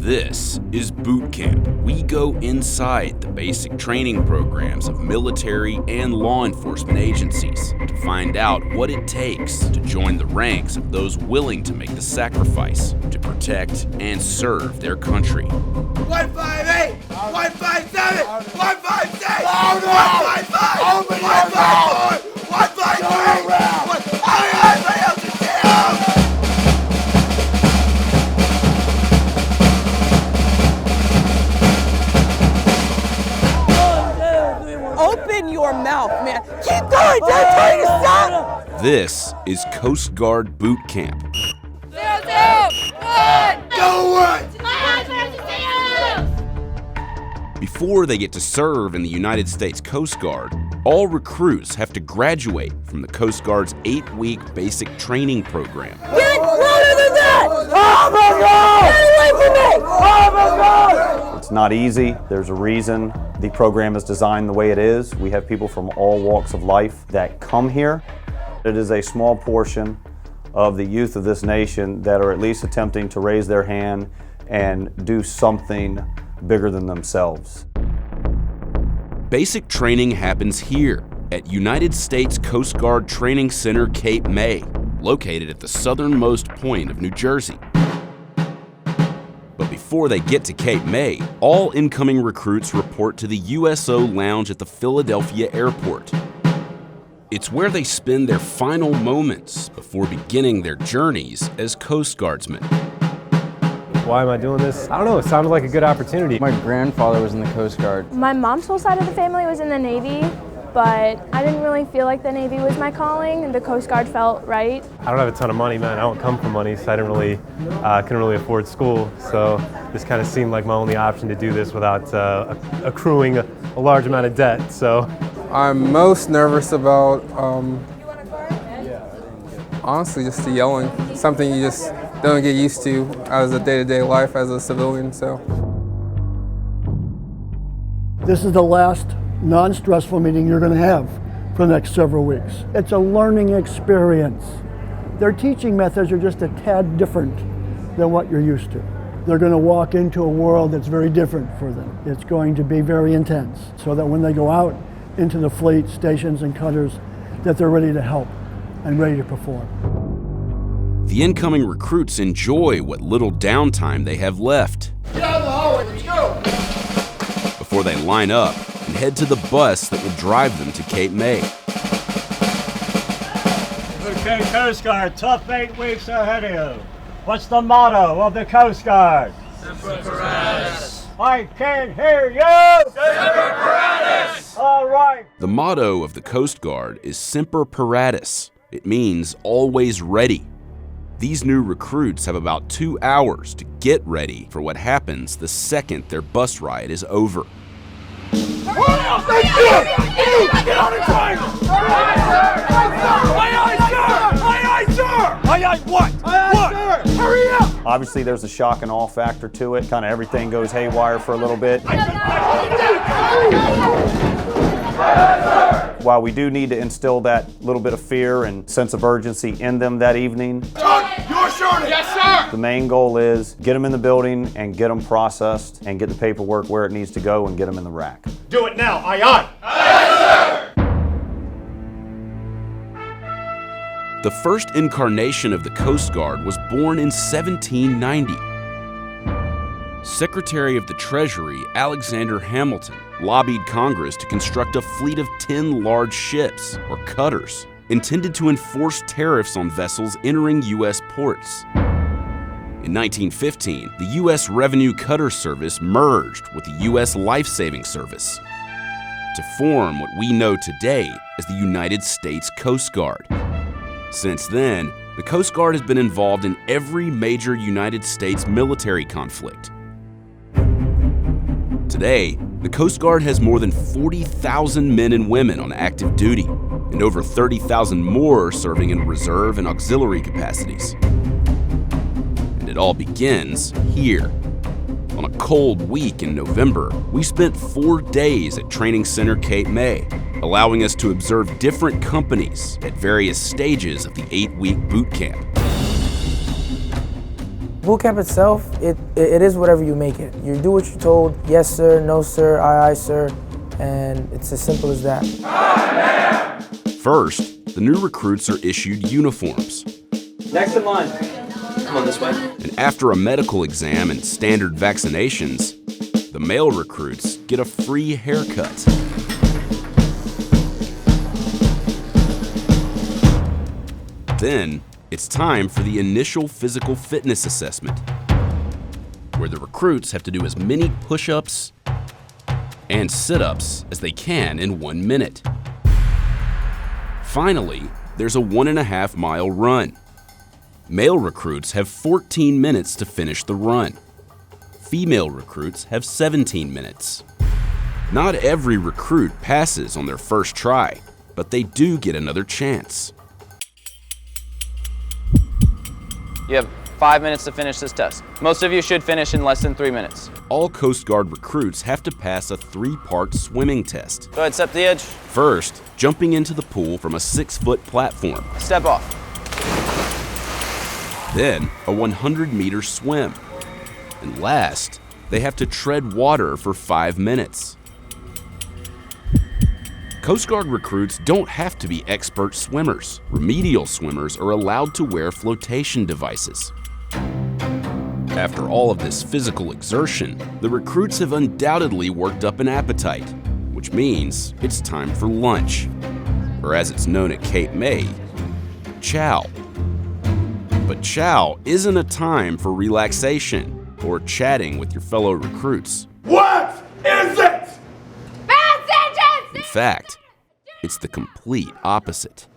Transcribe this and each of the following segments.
This is boot camp. We go inside the basic training programs of military and law enforcement agencies to find out what it takes to join the ranks of those willing to make the sacrifice to protect and serve their country. 158, 157, 156, 155, 154, 153, Open your mouth, man. Keep going. Don't tell you to stop. This is Coast Guard Boot Camp. Before they get to serve in the United States Coast Guard, all recruits have to graduate from the Coast Guard's 8-week basic training program. Get louder than that! Oh my God! Get away from me! Oh my God! It's not easy. There's a reason the program is designed the way it is. We have people from all walks of life that come here. It is a small portion of the youth of this nation that are at least attempting to raise their hand and do something bigger than themselves. Basic training happens here at United States Coast Guard Training Center Cape May, located at the southernmost point of New Jersey. But before they get to Cape May, all incoming recruits report to the USO Lounge at the Philadelphia airport. It's where they spend their final moments before beginning their journeys as Coast Guardsmen. Why am I doing this? I don't know, it sounded like a good opportunity. My grandfather was in the Coast Guard. My mom's whole side of the family was in the Navy, but I didn't really feel like the Navy was my calling, and the Coast Guard felt right. I don't have a ton of money, man. I don't come from money, so I couldn't really afford school. So this kind of seemed like my only option to do this without accruing a large amount of debt. So I'm most nervous about, honestly, just the yelling. Something you just don't get used to as a day-to-day life as a civilian. So this is the last non-stressful meeting you're going to have for the next several weeks. It's a learning experience. Their teaching methods are just a tad different than what you're used to. They're going to walk into a world that's very different for them. It's going to be very intense, so that when they go out into the fleet, stations, and cutters, that they're ready to help and ready to perform. The incoming recruits enjoy what little downtime they have left. Get out of the hallway, let's go! Before they line up and head to the bus that will drive them to Cape May. Okay, Coast Guard, tough 8 weeks ahead of you. What's the motto of the Coast Guard? Semper Paratus. I can't hear you! Semper Paratus! All right. The motto of the Coast Guard is Semper Paratus. It means always ready. These new recruits have about 2 hours to get ready for what happens the second their bus ride is over. Get on the train! Aye, what? What? Hurry up! Obviously, there's a shock and awe factor to it. Kind of everything goes haywire for a little bit. While we do need to instill that little bit of fear and sense of urgency in them that evening, Your shorty! Yes, sir! the main goal is get them in the building and get them processed and get the paperwork where it needs to go and get them in the rack. Do it now, aye. The first incarnation of the Coast Guard was born in 1790. Secretary of the Treasury Alexander Hamilton lobbied Congress to construct a fleet of 10 large ships, or cutters, intended to enforce tariffs on vessels entering U.S. ports. In 1915, the U.S. Revenue Cutter Service merged with the U.S. Life-Saving Service to form what we know today as the United States Coast Guard. Since then, the Coast Guard has been involved in every major United States military conflict. Today, the Coast Guard has more than 40,000 men and women on active duty, and over 30,000 more serving in reserve and auxiliary capacities. And it all begins here. On a cold week in November, we spent 4 days at Training Center Cape May, allowing us to observe different companies at various stages of the 8-week boot camp. Boot camp itself, it is whatever you make it. You do what you're told, yes sir, no sir, aye sir, and it's as simple as that. First, the new recruits are issued uniforms. Next in line. Come on this way. And after a medical exam and standard vaccinations, the male recruits get a free haircut. Then, it's time for the initial physical fitness assessment, where the recruits have to do as many push-ups and sit-ups as they can in 1 minute. Finally, there's a 1.5 mile run. Male recruits have 14 minutes to finish the run. Female recruits have 17 minutes. Not every recruit passes on their first try, but they do get another chance. You have 5 minutes to finish this test. Most of you should finish in less than 3 minutes. All Coast Guard recruits have to pass a 3-part swimming test. Go ahead, step to the edge. First, jumping into the pool from a 6-foot platform. Step off. Then, a 100-meter swim. And last, they have to tread water for 5 minutes. Coast Guard recruits don't have to be expert swimmers. Remedial swimmers are allowed to wear flotation devices. After all of this physical exertion, the recruits have undoubtedly worked up an appetite, which means it's time for lunch, or as it's known at Cape May, chow. But chow isn't a time for relaxation or chatting with your fellow recruits. What is it? In fact, it's the complete opposite.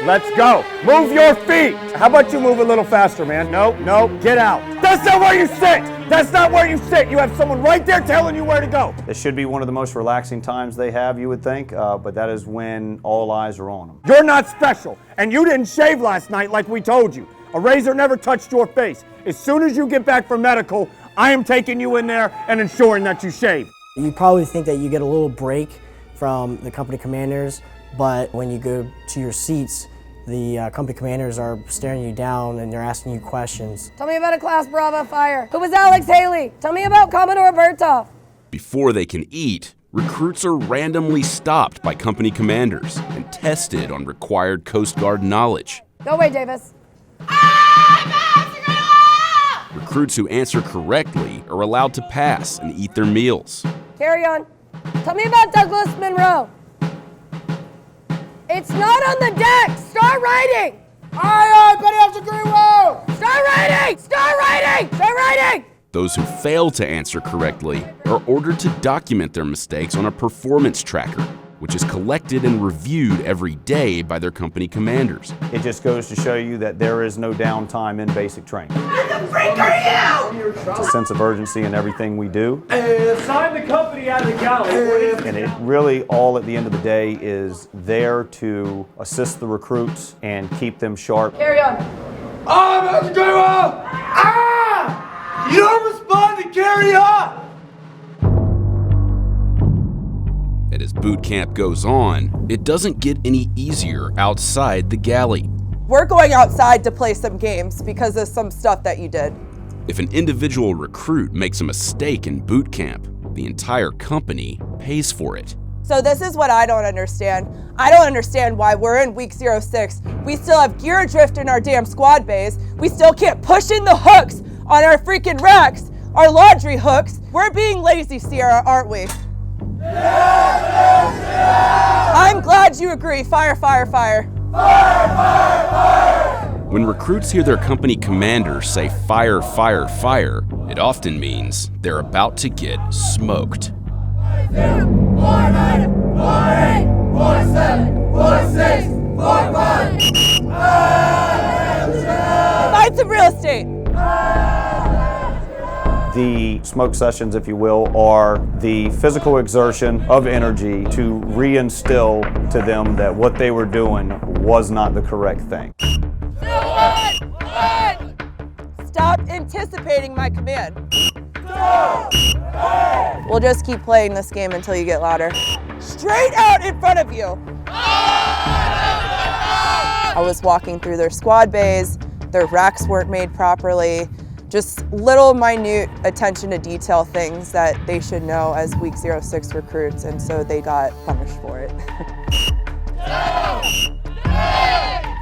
Let's go. Move your feet. How about you move a little faster, man? No, get out. That's not where you sit. That's not where you sit. You have someone right there telling you where to go. This should be one of the most relaxing times they have, you would think, but that is when all eyes are on them. You're not special, and you didn't shave last night like we told you. A razor never touched your face. As soon as you get back from medical, I am taking you in there and ensuring that you shave. You probably think that you get a little break from the company commanders, but when you go to your seats, the company commanders are staring you down and they're asking you questions. Tell me about a Class Bravo fire. Who was Alex Haley? Tell me about Commodore Bertov. Before they can eat, recruits are randomly stopped by company commanders and tested on required Coast Guard knowledge. Go away, Davis. Recruits who answer correctly are allowed to pass and eat their meals. Carry on. Tell me about Douglas Monroe. It's not on the deck. Start writing. Aye, Betty Officer Greenwell. Start writing. Start writing. Start writing. Those who fail to answer correctly are ordered to document their mistakes on a performance tracker, which is collected and reviewed every day by their company commanders. It just goes to show you that there is no downtime in basic training. What the freak are you? It's a sense of urgency in everything we do. Sign the company out of the galley. And it really all at the end of the day is there to assist the recruits and keep them sharp. Carry on. Officer Greenwell. You don't respond to carry on. And as boot camp goes on, it doesn't get any easier outside the galley. We're going outside to play some games because of some stuff that you did. If an individual recruit makes a mistake in boot camp, the entire company pays for it. So this is what I don't understand. I don't understand why we're in week 06. We still have gear adrift in our damn squad bays. We still can't push in the hooks on our freaking racks, our laundry hooks. We're being lazy, Sierra, aren't we? I'm glad you agree. Fire, fire, fire. Fire, fire, fire! When recruits hear their company commander say fire, fire, fire, it often means they're about to get smoked. 4-9, 4-8, 4-7, 4-6, 4-5. Find some real estate. The smoke sessions, if you will, are the physical exertion of energy to reinstill to them that what they were doing was not the correct thing. Stop anticipating my command. We'll just keep playing this game until you get louder. Straight out in front of you. I was walking through their squad bays, their racks weren't made properly, just little minute attention to detail things that they should know as week 06 recruits, and so they got punished for it.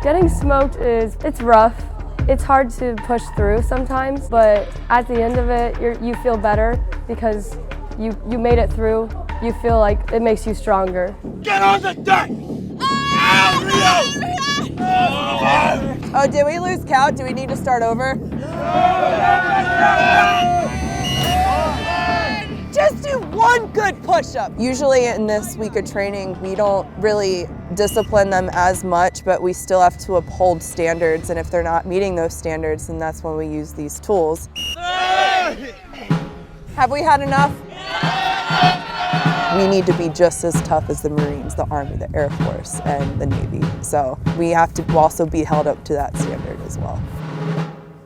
Getting smoked it's rough. It's hard to push through sometimes, but at the end of it, you feel better because you made it through. You feel like it makes you stronger. Get on the deck! Oh, did we lose count? Do we need to start over? Just do one good push-up. Usually in this week of training, we don't really discipline them as much, but we still have to uphold standards, and if they're not meeting those standards, then that's when we use these tools. Have we had enough? We need to be just as tough as the Marines, the Army, the Air Force, and the Navy. So we have to also be held up to that standard as well.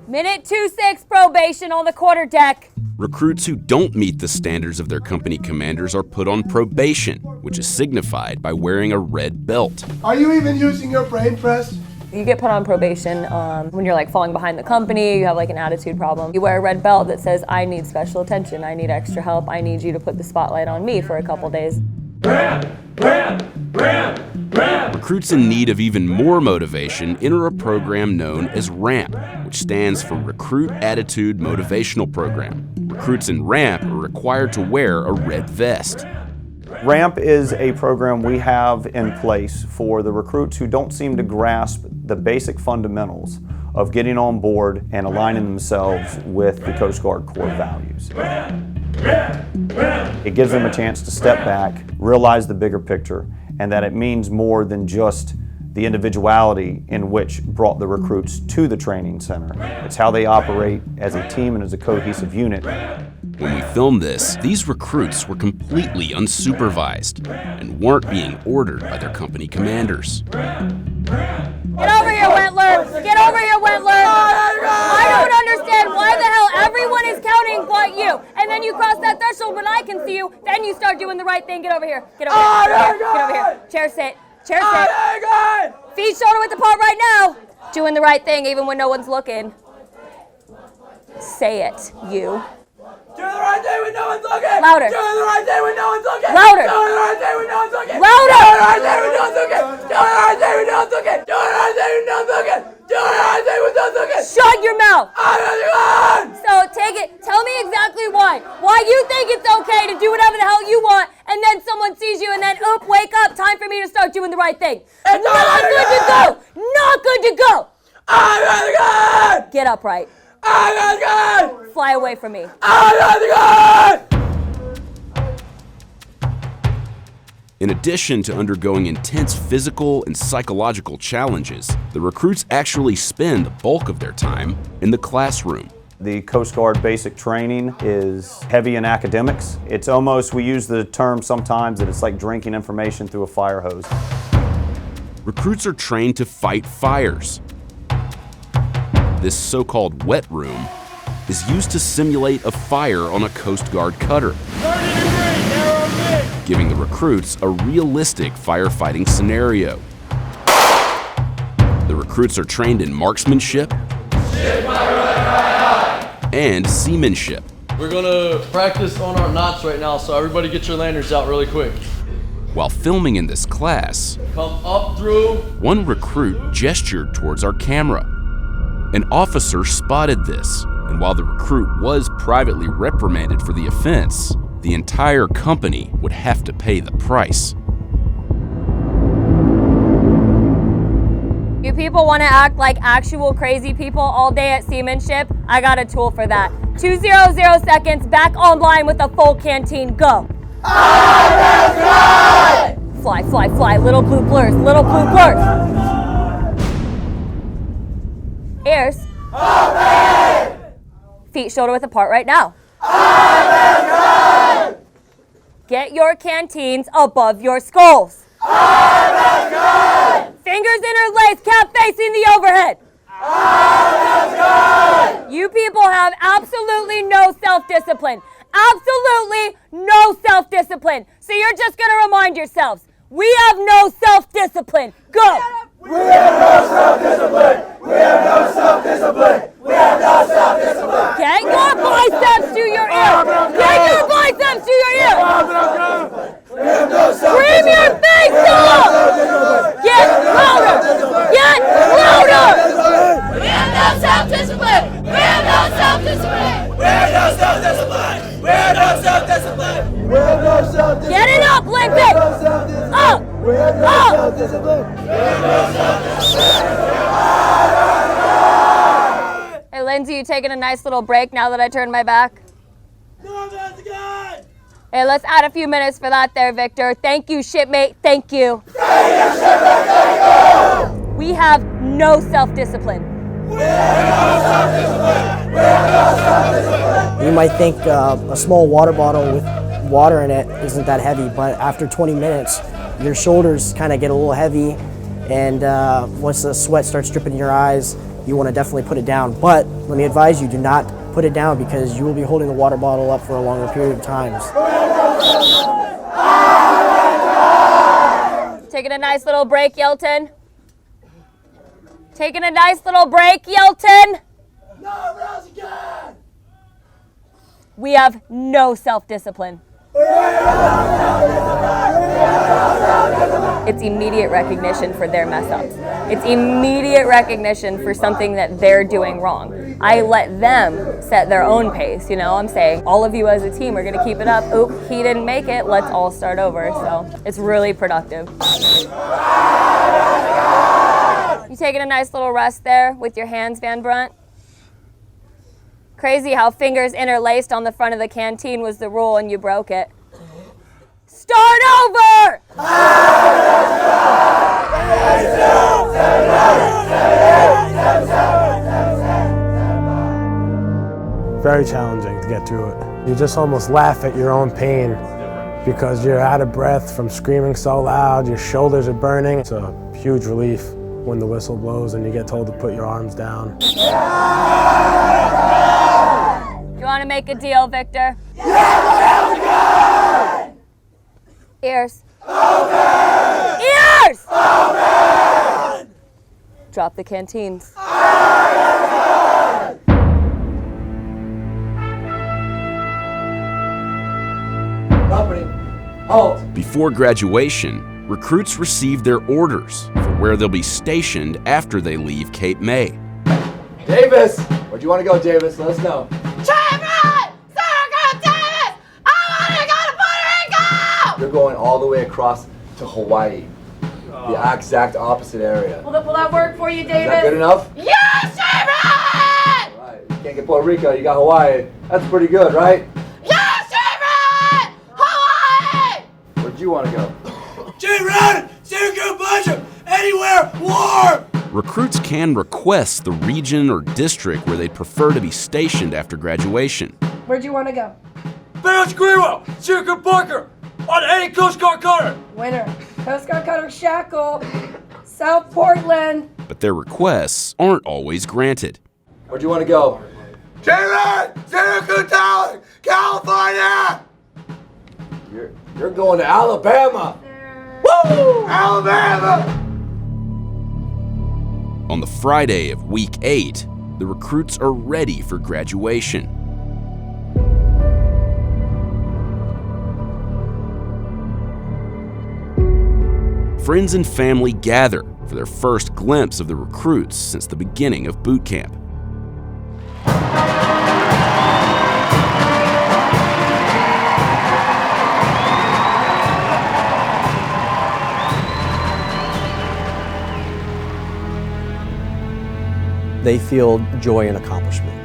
Minute 2-6 probation on the quarterdeck. Recruits who don't meet the standards of their company commanders are put on probation, which is signified by wearing a red belt. Are you even using your brain press? You get put on probation when you're like falling behind the company, you have like an attitude problem. You wear a red belt that says, I need special attention, I need extra help, I need you to put the spotlight on me for a couple days. Recruits in need of even more motivation enter a program known as RAMP, which stands for Recruit Attitude Motivational Program. Recruits in RAMP are required to wear a red vest. RAMP is a program we have in place for the recruits who don't seem to grasp the basic fundamentals of getting on board and aligning themselves with the Coast Guard core values. It gives them a chance to step back, realize the bigger picture, and that it means more than just the individuality in which brought the recruits to the training center. It's how they operate as a team and as a cohesive unit. When we filmed this, these recruits were completely unsupervised and weren't being ordered by their company commanders. Get over here, Wentler! Get over here, Wentler! I don't understand why the hell everyone is counting but you. And then you cross that threshold when I can see you, then you start doing the right thing. Get over here. Get over here. Get over here. Chair sit. Chair sit. Feet shoulder width apart right now. Doing the right thing even when no one's looking. Say it, you. Doing the right thing when no one's looking! Louder. Doing the right thing when no one's looking! Louder. Doing the right thing when no one's looking! Louder. Doing the right thing when no one's looking! Doing the right thing when no one's looking! Doing the right thing when no one's looking! Doing the right thing when no one's looking! Shut your mouth! I'm So take it, tell me exactly why. Why you think it's okay to do whatever the hell you want, and then someone sees you and then, oop, wake up, time for me to start doing the right thing. Not good to go! Not good to go! I'm really good! Get upright. I'm really good! Fly away from me. I'm really good! In addition to undergoing intense physical and psychological challenges, the recruits actually spend the bulk of their time in the classroom. The Coast Guard basic training is heavy in academics. It's almost, we use the term sometimes that it's like drinking information through a fire hose. Recruits are trained to fight fires. This so-called wet room is used to simulate a fire on a Coast Guard cutter, giving the recruits a realistic firefighting scenario. The recruits are trained in marksmanship and seamanship. We're gonna practice on our knots right now, so everybody get your lanyards out really quick. While filming in this class, Come up through. one recruit gestured towards our camera. An officer spotted this, and while the recruit was privately reprimanded for the offense, the entire company would have to pay the price. You people want to act like actual crazy people all day at seamanship? I got a tool for that. 200 seconds, back online with a full canteen, go. Fly, fly, fly, little blue blurs, little blue blurs. Ears. Feet shoulder width apart right now. Get your canteens above your skulls. Fingers interlaced, cap facing the overhead. You people have absolutely no self-discipline. Absolutely no self-discipline. So you're just going to remind yourselves, We have no self-discipline. Go. We have no self-discipline. We have no self-discipline. We have no self-discipline. Get your biceps to your ear. Get your biceps to your ear. We have no Scream your face off. Get louder. Get louder. We have no self-discipline. We have no self-discipline. We have no self-discipline. We have no self-discipline. We have no self-discipline. Get it up, Lindsay. Up. We have no self-discipline. We have no self-discipline. Hey, Lindsay, you taking a nice little break now that I turned my back? No, that's good. Hey, let's add a few minutes for that there, Victor. Thank you, shipmate. Thank you. Thank you, shipmate. Thank you. We have no self-discipline. We have no self-discipline. We have no self-discipline. You might think a small water bottle with water in it isn't that heavy, but after 20 minutes, your shoulders kind of get a little heavy, and once the sweat starts dripping in your eyes, you want to definitely put it down. But let me advise you, do not put it down because you will be holding the water bottle up for a longer period of times. Taking a nice little break, Yelton. Taking a nice little break, Yelton. No, that's good. We have no self-discipline. It's immediate recognition for their mess ups. It's immediate recognition for something that they're doing wrong. I let them set their own pace, you know. I'm saying all of you as a team are going to keep it up. Oop, he didn't make it. Let's all start over. So it's really productive. You taking a nice little rest there with your hands, Van Brunt? Crazy how fingers interlaced on the front of the canteen was the rule and you broke it. Start over! Very challenging to get through it. You just almost laugh at your own pain because you're out of breath from screaming so loud, your shoulders are burning. It's a huge relief when the whistle blows and you get told to put your arms down. You want to make a deal, Victor? Yeah, Ears. open! Ears! Open! Drop the canteens. Company, halt. Before graduation, recruits receive their orders for where they'll be stationed after they leave Cape May. Davis! Where'd you want to go, Davis? Let us know. You're going all the way across to Hawaii. The exact opposite area. Will that work for you, Davis? Is that good enough? Yes, David! Right. You can't get Puerto Rico, you got Hawaii. That's pretty good, right? Yes, David! Hawaii! Where'd you want to go? J-Rod! Syracuse Bishop! Anywhere! War! Recruits can request the region or district where they'd prefer to be stationed after graduation. Where'd you want to go? Barrels Greenwell! Syracuse Parker! On any Coast Guard cutter! Winner. Coast Guard Cutter Shackle, South Portland. But their requests aren't always granted. Where'd you want to go? J-Rod! Syracuse Tower! California! You're going to Alabama! Woo! Alabama! On the Friday of week 8, the recruits are ready for graduation. Friends and family gather for their first glimpse of the recruits since the beginning of boot camp. They feel joy and accomplishment.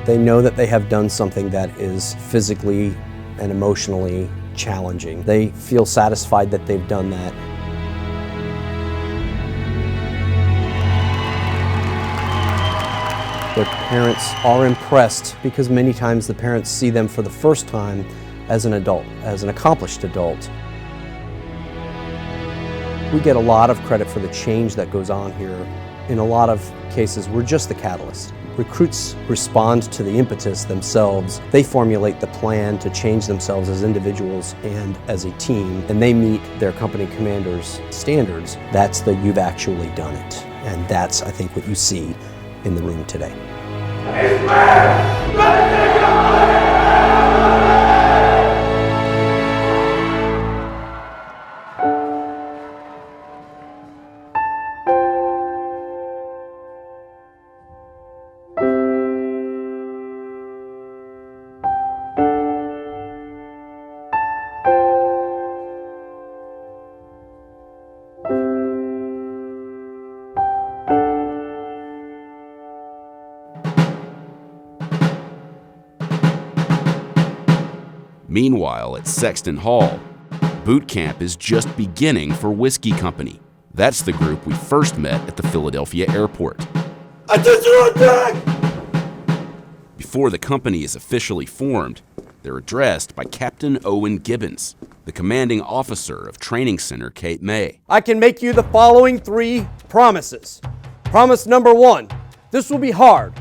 They know that they have done something that is physically and emotionally challenging. They feel satisfied that they've done that. Their parents are impressed because many times the parents see them for the first time as an adult, as an accomplished adult. We get a lot of credit for the change that goes on here in a lot of cases, we're just the catalyst. Recruits respond to the impetus themselves. They formulate the plan to change themselves as individuals and as a team, and they meet their company commander's standards. That's the you've actually done it. And that's, I think, what you see in the room today. Meanwhile, at Sexton Hall, boot camp is just beginning for Whiskey Company. That's the group we first met at the Philadelphia airport. Attention on deck! Before the company is officially formed, they're addressed by Captain Owen Gibbons, the commanding officer of Training Center Cape May. I can make you the following 3 promises. Promise number 1, this will be hard.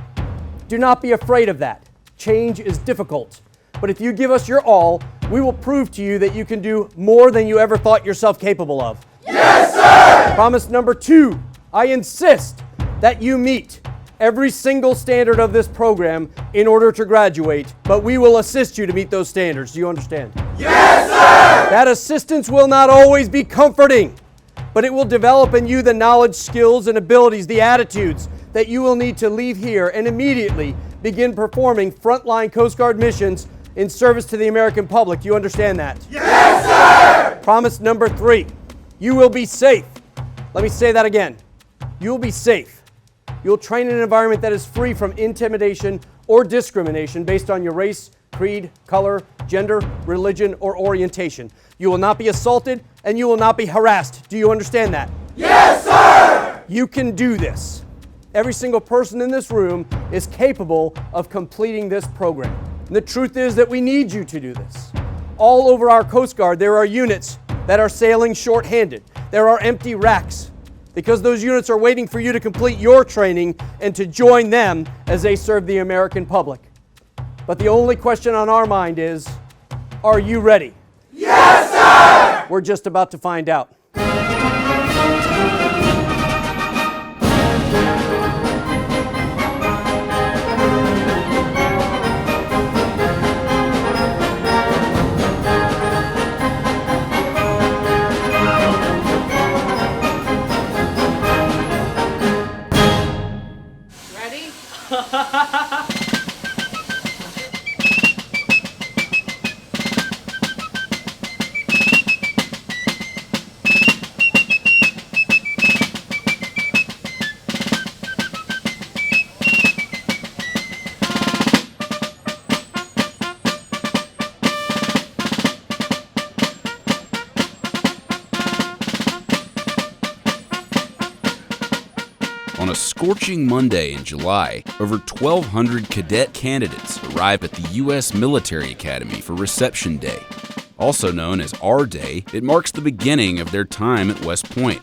Do not be afraid of that. Change is difficult. But if you give us your all, we will prove to you that you can do more than you ever thought yourself capable of. Yes, sir! Promise number 2, I insist that you meet every single standard of this program in order to graduate, but we will assist you to meet those standards. Do you understand? Yes, sir! That assistance will not always be comforting, but it will develop in you the knowledge, skills, and abilities, the attitudes that you will need to leave here and immediately begin performing frontline Coast Guard missions in service to the American public. You understand that? Yes, sir! Promise number 3, you will be safe. Let me say that again. You will be safe. You will train in an environment that is free from intimidation or discrimination based on your race, creed, color, gender, religion, or orientation. You will not be assaulted and you will not be harassed. Do you understand that? Yes, sir! You can do this. Every single person in this room is capable of completing this program. And the truth is that we need you to do this. All over our Coast Guard, there are units that are sailing short-handed. There are empty racks because those units are waiting for you to complete your training and to join them as they serve the American public. But the only question on our mind is, are you ready? Yes, sir! We're just about to find out. On a scorching Monday in July, over 1,200 cadet candidates arrived at the U.S. Military Academy for Reception Day. Also known as R Day, it marks the beginning of their time at West Point.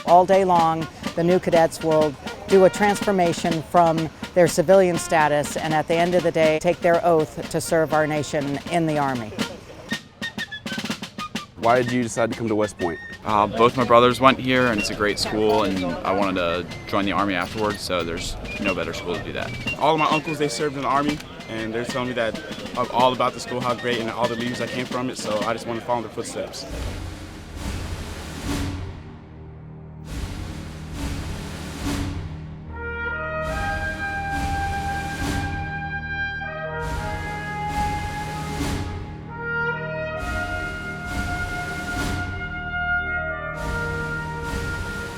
All day long, the new cadets will do a transformation from their civilian status and at the end of the day take their oath to serve our nation in the Army. Why did you decide to come to West Point? Both my brothers went here and it's a great school and I wanted to join the Army afterwards, so there's no better school to do that. All of my uncles, they served in the Army and they're telling me that all about the school, how great, and all the leaders that came from it, so I just want to follow in their footsteps.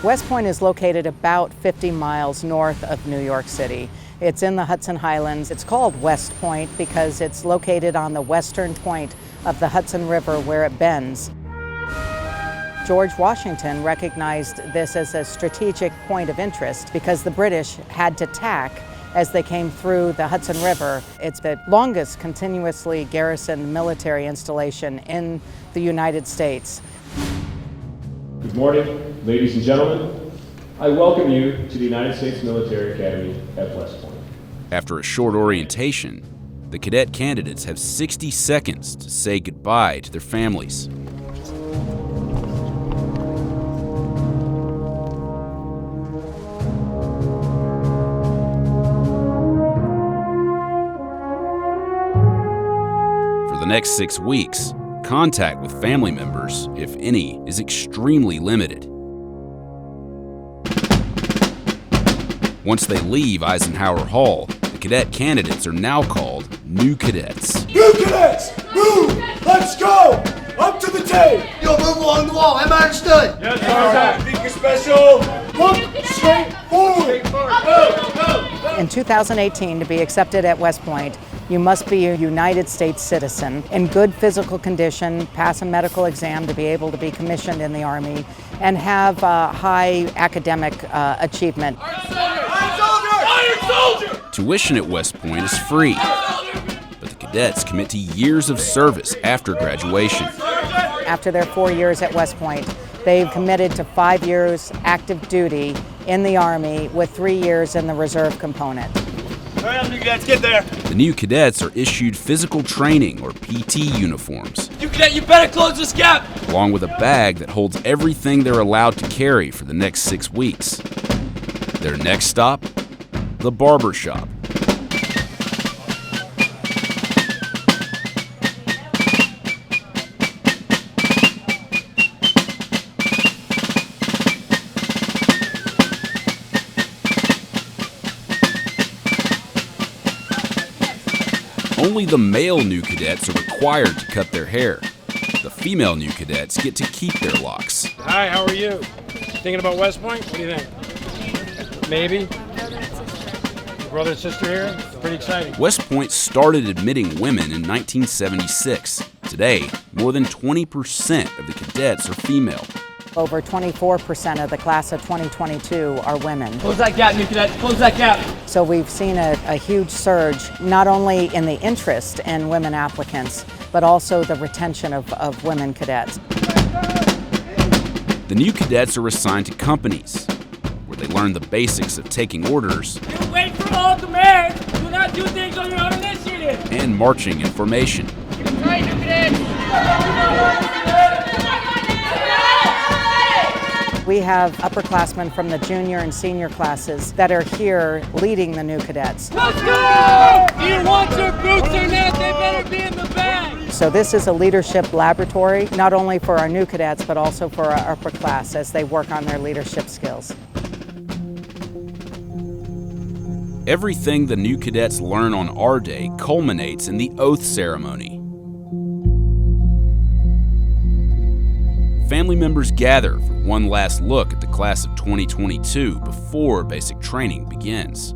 West Point is located about 50 miles north of New York City. It's in the Hudson Highlands. It's called West Point because it's located on the western point of the Hudson River where it bends. George Washington recognized this as a strategic point of interest because the British had to tack as they came through the Hudson River. It's the longest continuously garrisoned military installation in the United States. Good morning, ladies and gentlemen. I welcome you to the United States Military Academy at West Point. After a short orientation, the cadet candidates have 60 seconds to say goodbye to their families. For the next 6 weeks, contact with family members, if any, is extremely limited. Once they leave Eisenhower Hall, the cadet candidates are now called New Cadets. New cadets, move! Let's go! Up to the tape! Yo, move along the wall. Am I understood? Yes, sir. Speaker special. Look straight forward. In 2018, to be accepted at West Point, you must be a United States citizen, in good physical condition, pass a medical exam to be able to be commissioned in the Army, and have high academic achievement. Tuition at West Point is free, but the cadets commit to years of service after graduation. After their 4 years at West Point, they've committed to 5 years active duty in the Army with 3 years in the reserve component. Hurry up, new cadets, get there. The new cadets are issued physical training, or PT, uniforms, You cadet, you better close this gap! along with a bag that holds everything they're allowed to carry for the next 6 weeks. Their next stop? The barber shop. Only the male new cadets are required to cut their hair. The female new cadets get to keep their locks. Hi, how are you? Thinking about West Point? What do you think? Maybe? Your brother and sister here? Pretty exciting. West Point started admitting women in 1976. Today, more than 20% of the cadets are female. Over 24% of the class of 2022 are women. Close that gap, new cadet. Close that gap. So we've seen a huge surge, not only in the interest in women applicants, but also the retention of women cadets. The new cadets are assigned to companies, where they learn the basics of taking orders You wait for all commands. Do not do things on your own initiative. and marching in formation. Right, new cadets. We have upperclassmen from the junior and senior classes that are here leading the new cadets. Let's go! You want your boots or not, they better be in the bag. So this is a leadership laboratory, not only for our new cadets, but also for our upper class as they work on their leadership skills. Everything the new cadets learn on our day culminates in the oath ceremony. Family members gather for one last look at the class of 2022 before basic training begins.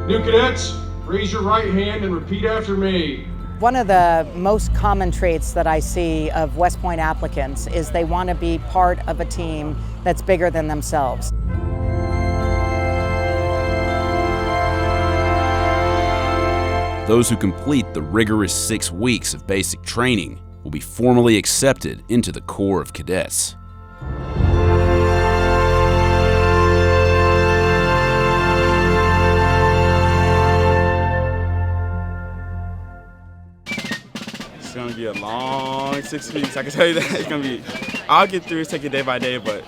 New cadets, raise your right hand and repeat after me. One of the most common traits that I see of West Point applicants is they want to be part of a team that's bigger than themselves. Those who complete the rigorous 6 weeks of basic training will be formally accepted into the Corps of Cadets. It's gonna be a long 6 weeks. I can tell you that. It's gonna be. I'll get through it, take it day by day, but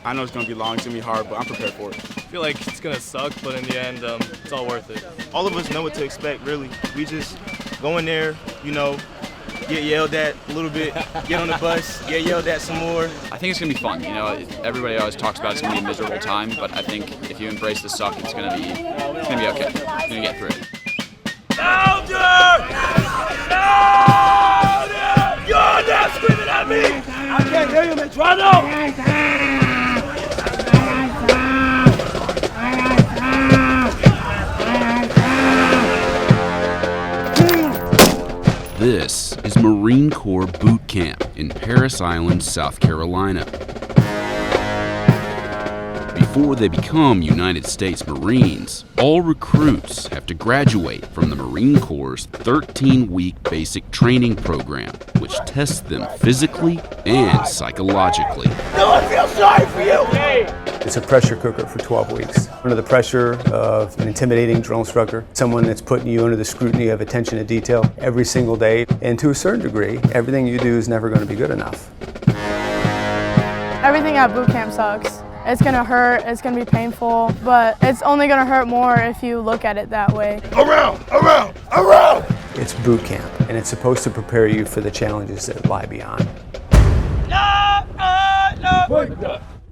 I know it's gonna be long. It's gonna be hard, but I'm prepared for it. I feel like it's gonna suck, but in the end, it's all worth it. All of us know what to expect, really. We just go in there, you know, get yelled at a little bit, get on the bus, get yelled at some more. I think it's gonna be fun. You know, everybody always talks about it's gonna be a miserable time, but I think if you embrace the suck, it's gonna be okay. You're gonna get through it. Louder! Louder! You're not screaming at me! I can't hear you, man. This is Marine Corps Boot Camp in Parris Island, South Carolina. Before they become United States Marines, all recruits have to graduate from the Marine Corps' 13-week basic training program, which tests them physically and psychologically. No one feels sorry for you! It's a pressure cooker for 12 weeks. Under the pressure of an intimidating drill instructor, someone that's putting you under the scrutiny of attention to detail every single day, and to a certain degree, everything you do is never going to be good enough. Everything at boot camp sucks. It's gonna hurt, it's gonna be painful, but it's only gonna hurt more if you look at it that way. Around! It's boot camp, and it's supposed to prepare you for the challenges that lie beyond.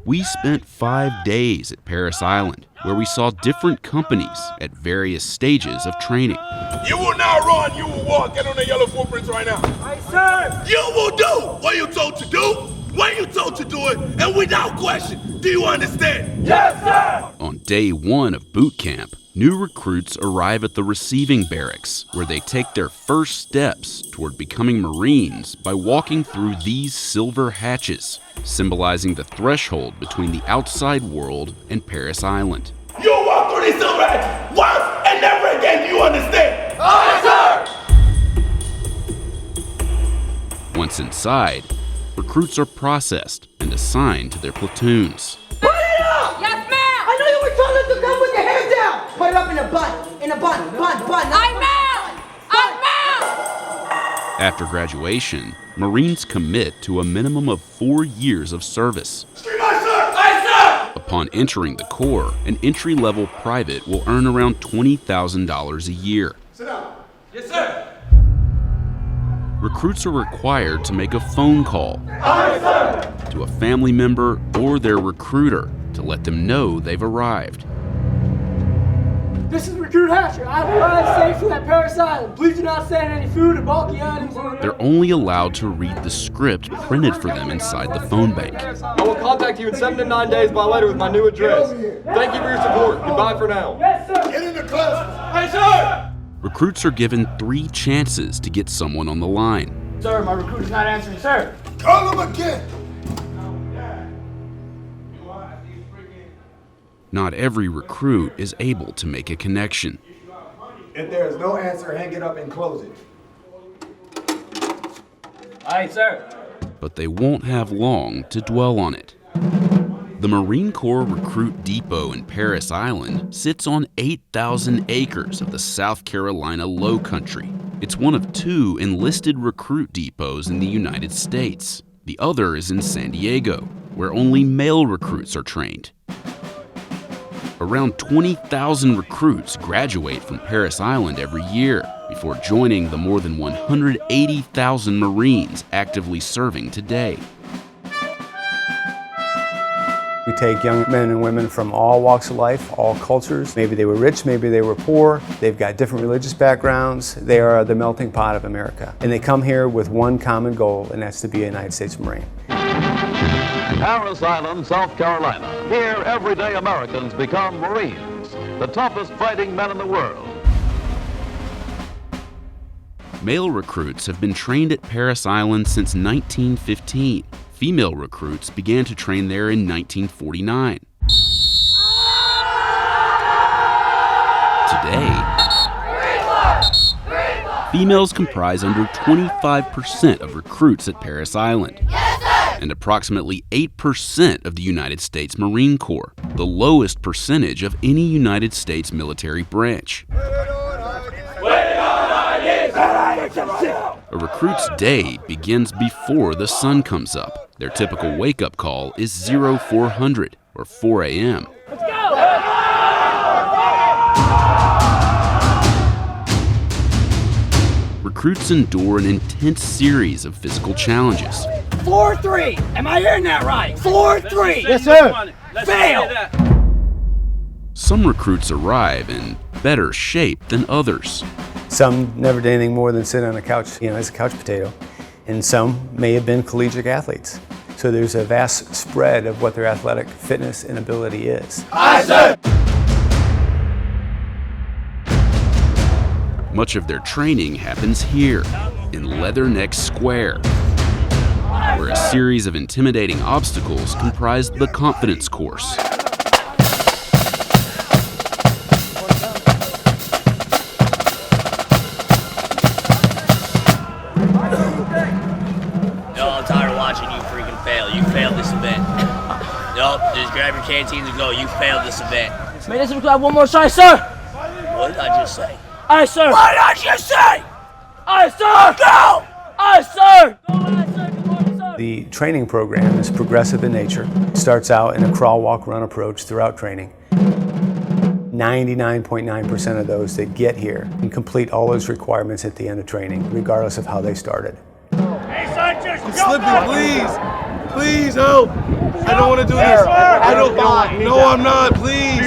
We spent 5 days at Parris Island, where we saw different companies at various stages of training. You will not run, you will walk. Get on the yellow footprints right now. Aye, sir! You will do what you're told to do, when you're told to do it, and without question. Do you understand? Yes, sir! On day 1 of boot camp, new recruits arrive at the receiving barracks, where they take their first steps toward becoming Marines by walking through these silver hatches, symbolizing the threshold between the outside world and Parris Island. You walk through these silver hatches once and never again. Do you understand? Aye, sir! Once inside, recruits are processed and assigned to their platoons. Put it up! Yes, ma'am! I know you were told to come with your hair down! Put it up in a bun, bun. I'm out! After graduation, Marines commit to a minimum of 4 years of service. Upon entering the Corps, an entry-level private will earn around $20,000 a year. Sit down. Yes, sir. Recruits are required to make a phone call to a family member or their recruiter to let them know they've arrived. This is Recruit Hatcher. I've arrived safely at Parris Island. Please do not send any food or bulky items. They're only allowed to read the script printed for them inside the phone bank. I will contact you in 7 to 9 days by letter with my new address. Thank you for your support. Goodbye for now. Yes, sir. Get in the class. Hey, sir! Recruits are given 3 chances to get someone on the line. Sir, my recruit is not answering, sir. Call him again. Not every recruit is able to make a connection. If there is no answer, hang it up and close it. Aye, sir. But they won't have long to dwell on it. The Marine Corps Recruit Depot in Parris Island sits on 8,000 acres of the South Carolina Low Country. It's one of 2 enlisted recruit depots in the United States. The other is in San Diego, where only male recruits are trained. Around 20,000 recruits graduate from Parris Island every year before joining the more than 180,000 Marines actively serving today. We take young men and women from all walks of life, all cultures. Maybe they were rich, maybe they were poor. They've got different religious backgrounds. They are the melting pot of America. And they come here with one common goal, and that's to be a United States Marine. Parris Island, South Carolina. Here, everyday Americans become Marines, the toughest fighting men in the world. Male recruits have been trained at Parris Island since 1915. Female recruits began to train there in 1949. Today, females comprise under 25% of recruits at Parris Island, and approximately 8% of the United States Marine Corps, the lowest percentage of any United States military branch. A recruit's day begins before the sun comes up. Their typical wake-up call is 0400, or 4 a.m. Let's go! Recruits endure an intense series of physical challenges. Floor 3! Am I hearing that right? Floor 3! Yes, sir! Fail! Some recruits arrive in better shape than others. Some never did anything more than sit on a couch, as a couch potato. And some may have been collegiate athletes. So there's a vast spread of what their athletic fitness and ability is. Aye, sir! Much of their training happens here, in Leatherneck Square, where a series of intimidating obstacles comprise the confidence course. 18 to go. You failed this event. May this have one more try, sir. What did I just say? Aye, sir. What did I just say? Aye, sir. Go! Aye, sir. The training program is progressive in nature. It starts out in a crawl, walk, run approach throughout training. 99.9% of those that get here can complete all those requirements at the end of training, regardless of how they started. I'm slipping, please. Please help. I don't want to do this. I don't. No, I'm not. Please.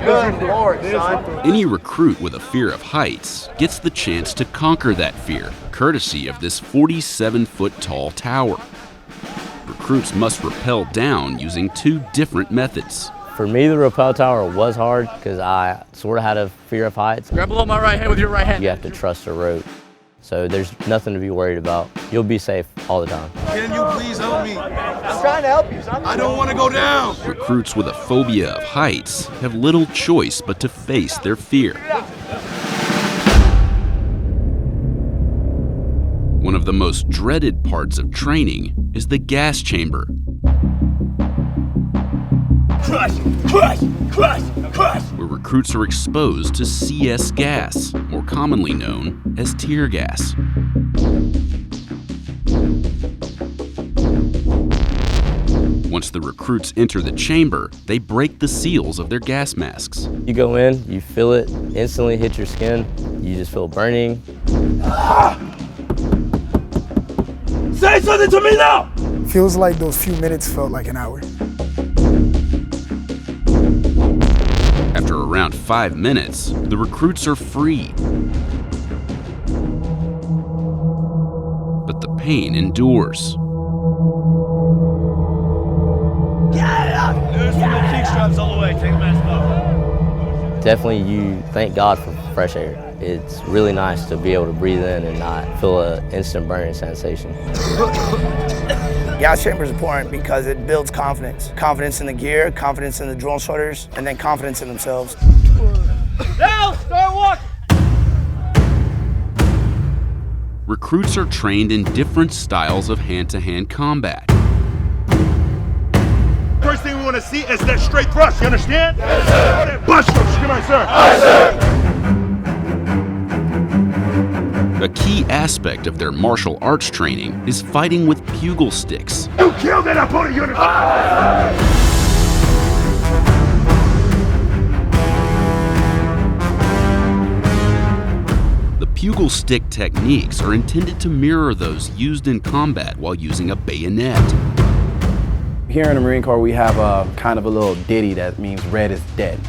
Good Lord, son. Any recruit with a fear of heights gets the chance to conquer that fear, courtesy of this 47-foot-tall tower. Recruits must rappel down using 2 different methods. For me, the rappel tower was hard because I sort of had a fear of heights. Grab below my right hand with your right hand. You have to trust the rope. So there's nothing to be worried about. You'll be safe all the time. Can you please help me? I'm trying to help you, son. I don't want to go down. Recruits with a phobia of heights have little choice but to face their fear. One of the most dreaded parts of training is the gas chamber. Crush, crush, crush, crush. Where recruits are exposed to CS gas, more commonly known as tear gas. Once the recruits enter the chamber, they break the seals of their gas masks. You go in, you feel it, instantly hit your skin, you just feel burning. Say something to me now! Feels like those few minutes felt like an hour. After around 5 minutes, the recruits are free. But the pain endures. Get it up! Loosen the kick straps all the way. Take the mask off. Definitely you thank God for fresh air. It's really nice to be able to breathe in and not feel an instant burning sensation. Gas chamber is important because it builds confidence. Confidence in the gear, confidence in the drill instructors, and then confidence in themselves. Now, start walking! Recruits are trained in different styles of hand-to-hand combat. First thing we want to see is that straight thrust, you understand? Yes, sir. Bust ropes, come on, sir. Aye, sir. A key aspect of their martial arts training is fighting with pugil sticks. You killed that opponent, you understand? The pugil stick techniques are intended to mirror those used in combat while using a bayonet. Here in the Marine Corps, we have a kind of a little ditty that means red is dead.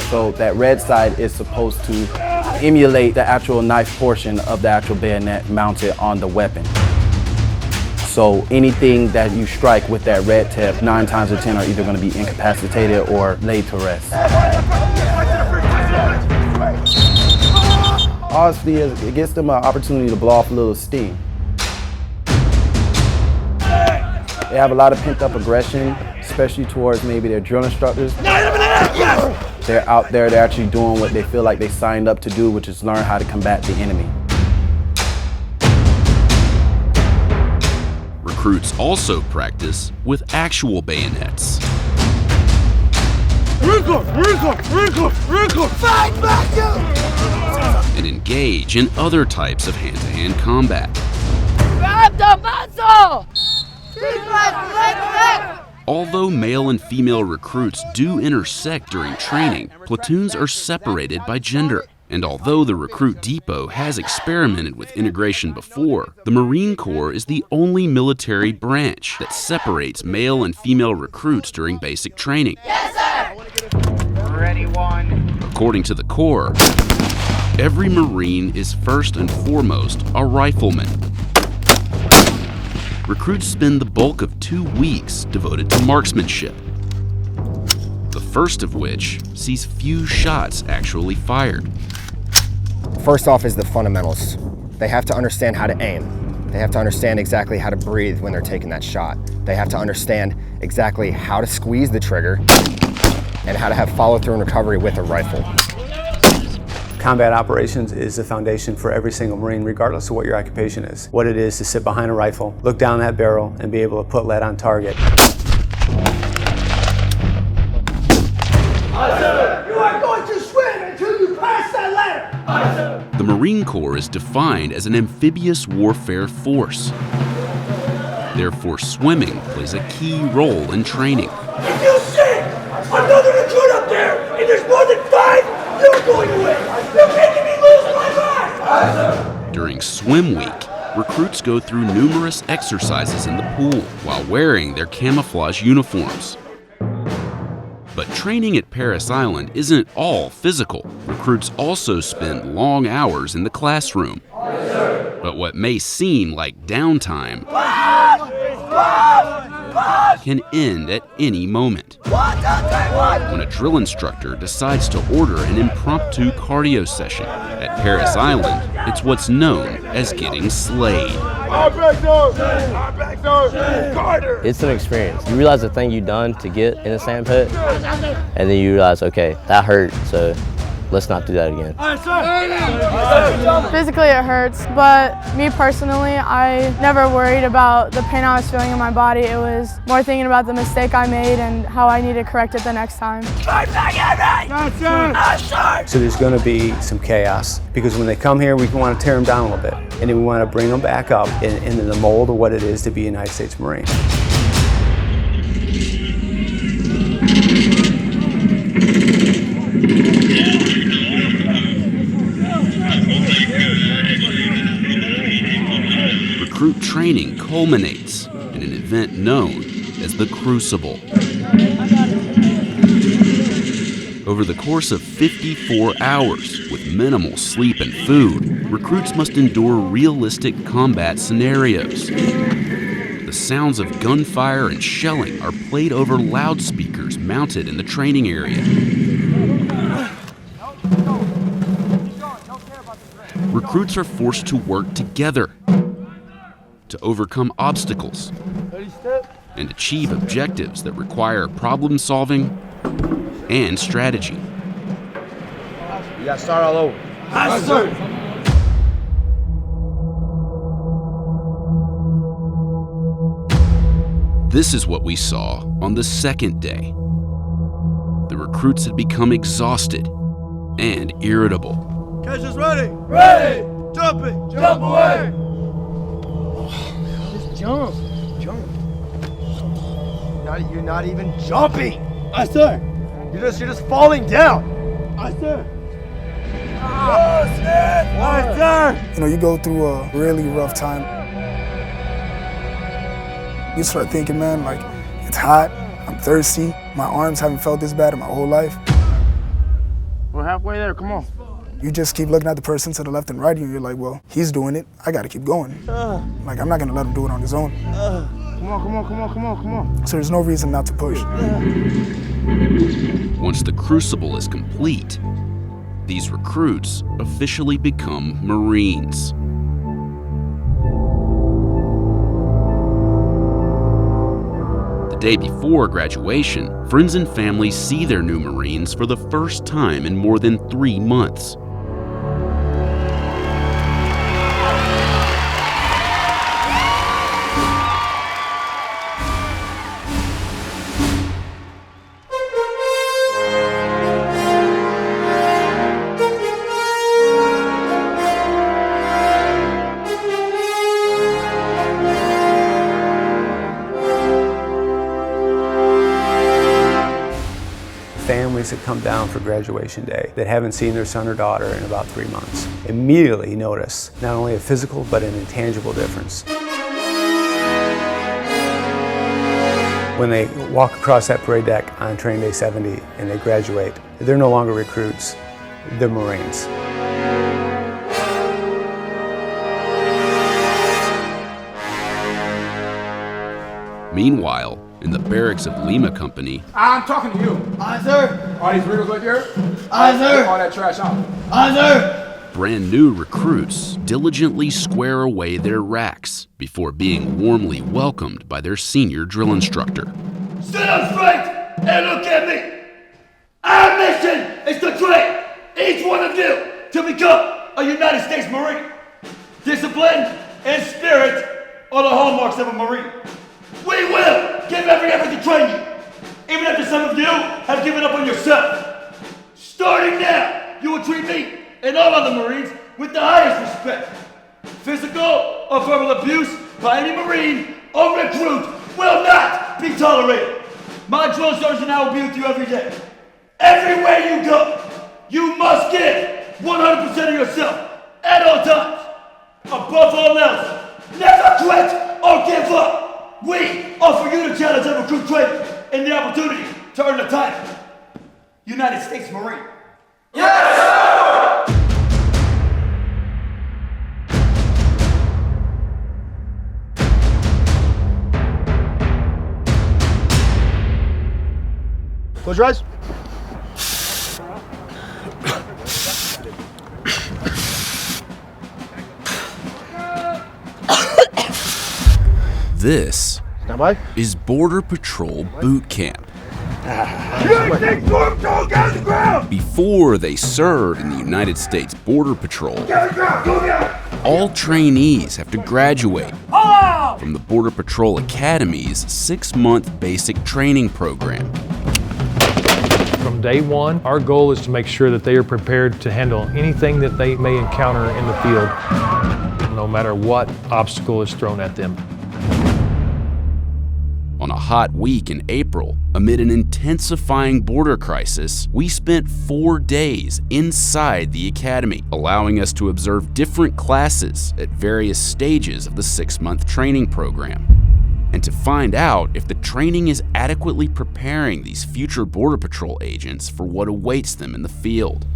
So that red side is supposed to emulate the actual knife portion of the actual bayonet mounted on the weapon. So anything that you strike with that red tip, 9 times out of 10 are either going to be incapacitated or laid to rest. Honestly, it gives them an opportunity to blow off a little steam. They have a lot of pent-up aggression, especially towards maybe their drill instructors. They're out there, they're actually doing what they feel like they signed up to do, which is learn how to combat the enemy. Recruits also practice with actual bayonets. Fight back, you! And engage in other types of hand-to-hand combat. Grab the muscle! Although male and female recruits do intersect during training, platoons are separated by gender. And although the recruit depot has experimented with integration before, the Marine Corps is the only military branch that separates male and female recruits during basic training. Yes, sir! Ready, one. According to the Corps, every Marine is first and foremost a rifleman. Recruits spend the bulk of 2 weeks devoted to marksmanship. The first of which sees few shots actually fired. First off is the fundamentals. They have to understand how to aim. They have to understand exactly how to breathe when they're taking that shot. They have to understand exactly how to squeeze the trigger and how to have follow-through and recovery with a rifle. Combat operations is the foundation for every single Marine, regardless of what your occupation is. What it is to sit behind a rifle, look down that barrel, and be able to put lead on target. Aye, sir. You are going to swim until you pass that ladder. Aye, sir. The Marine Corps is defined as an amphibious warfare force. Therefore, swimming plays a key role in training. If you see another recruit up there and there's more than 5, you're going to win. You're making me lose my mind. Aye, sir. During swim week, recruits go through numerous exercises in the pool while wearing their camouflage uniforms. But training at Parris Island isn't all physical. Recruits also spend long hours in the classroom. But what may seem like downtime can end at any moment. When a drill instructor decides to order an impromptu cardio session. At Parris Island, it's what's known as getting slayed. It's an experience. You realize the thing you've done to get in a sand pit, and then you realize, okay, that hurt, so let's not do that again. Physically it hurts, but me personally, I never worried about the pain I was feeling in my body. It was more thinking about the mistake I made and how I need to correct it the next time. So there's going to be some chaos, because when they come here, we want to tear them down a little bit, and then we want to bring them back up into the mold of what it is to be a United States Marine. Recruit training culminates in an event known as the Crucible. Over the course of 54 hours, with minimal sleep and food, recruits must endure realistic combat scenarios. The sounds of gunfire and shelling are played over loudspeakers mounted in the training area. Recruits are forced to work together to overcome obstacles and achieve objectives that require problem solving and strategy. You gotta start all over. Aye, sir. This is what we saw on the second day. The recruits had become exhausted and irritable. Catch us ready. Ready. Jumping. Jump away. Just jump. Jump. You're not even jumping. Aye, sir. You're just falling down. Aye, sir. Aye, sir. You know, you go through a really rough time. You start thinking, man, like, it's hot, I'm thirsty, my arms haven't felt this bad in my whole life. We're halfway there, come on. You just keep looking at the person to the left and right, and you're like, well, he's doing it, I gotta keep going. Like, I'm not gonna let him do it on his own. Come on. So there's no reason not to push. Once the Crucible is complete, these recruits officially become Marines. The day before graduation, friends and family see their new Marines for the first time in more than 3 months. Families that come down for graduation day that haven't seen their son or daughter in about 3 months immediately notice not only a physical but an intangible difference. When they walk across that parade deck on training day 70 and they graduate, they're no longer recruits, they're Marines. Meanwhile, in the barracks of Lima Company, I'm talking to you. Aye, sir. All these riddles right here? Aye, sir. All that trash out. Aye, sir. brand new recruits diligently square away their racks before being warmly welcomed by their senior drill instructor. Sit up straight and look at me. Our mission is to train each one of you to become a United States Marine. Discipline and spirit are the hallmarks of a Marine. We will give every effort to train you, even after some of you have given up on yourself. Starting now, you will treat me and all other Marines with the highest respect. Physical or verbal abuse by any Marine or recruit will not be tolerated. My drill sergeant and I will be with you every day. Everywhere you go, you must give 100% of yourself at all times. Above all else, never quit or give up. We offer you the challenge of recruit training and the opportunity to earn the title United States Marine. Yes, sir! Close your eyes. This is Border Patrol Boot Camp. Before they serve in the United States Border Patrol, all trainees have to graduate from the Border Patrol Academy's 6-month basic training program. From day one, our goal is to make sure that they are prepared to handle anything that they may encounter in the field, no matter what obstacle is thrown at them. On a hot week in April, amid an intensifying border crisis, we spent 4 days inside the academy, allowing us to observe different classes at various stages of the 6-month training program, and to find out if the training is adequately preparing these future Border Patrol agents for what awaits them in the field.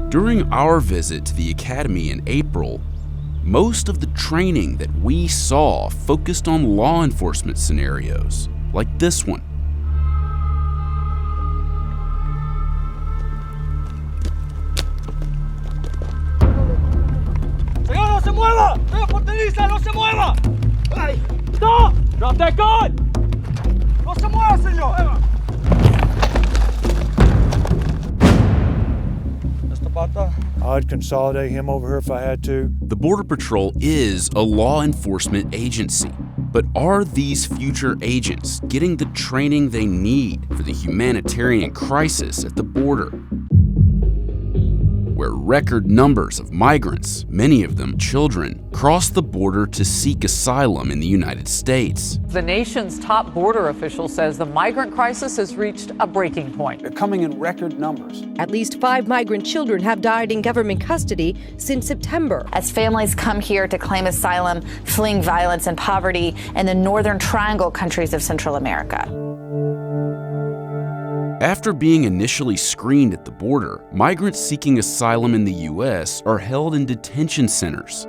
During our visit to the academy in April, most of the training that we saw focused on law enforcement scenarios, like this one. ¡Señor, no se mueva! ¡Señor Porteriza, no se mueva! ¡Ay! ¡Stop! Drop that gun! ¡No se mueva, señor! I'd consolidate him over here if I had to. The Border Patrol is a law enforcement agency, but are these future agents getting the training they need for the humanitarian crisis at the border? Where record numbers of migrants, many of them children, cross the border to seek asylum in the United States. The nation's top border official says the migrant crisis has reached a breaking point. They're coming in record numbers. At least 5 migrant children have died in government custody since September. As families come here to claim asylum, fleeing violence and poverty in the Northern Triangle countries of Central America. After being initially screened at the border, migrants seeking asylum in the U.S. are held in detention centers.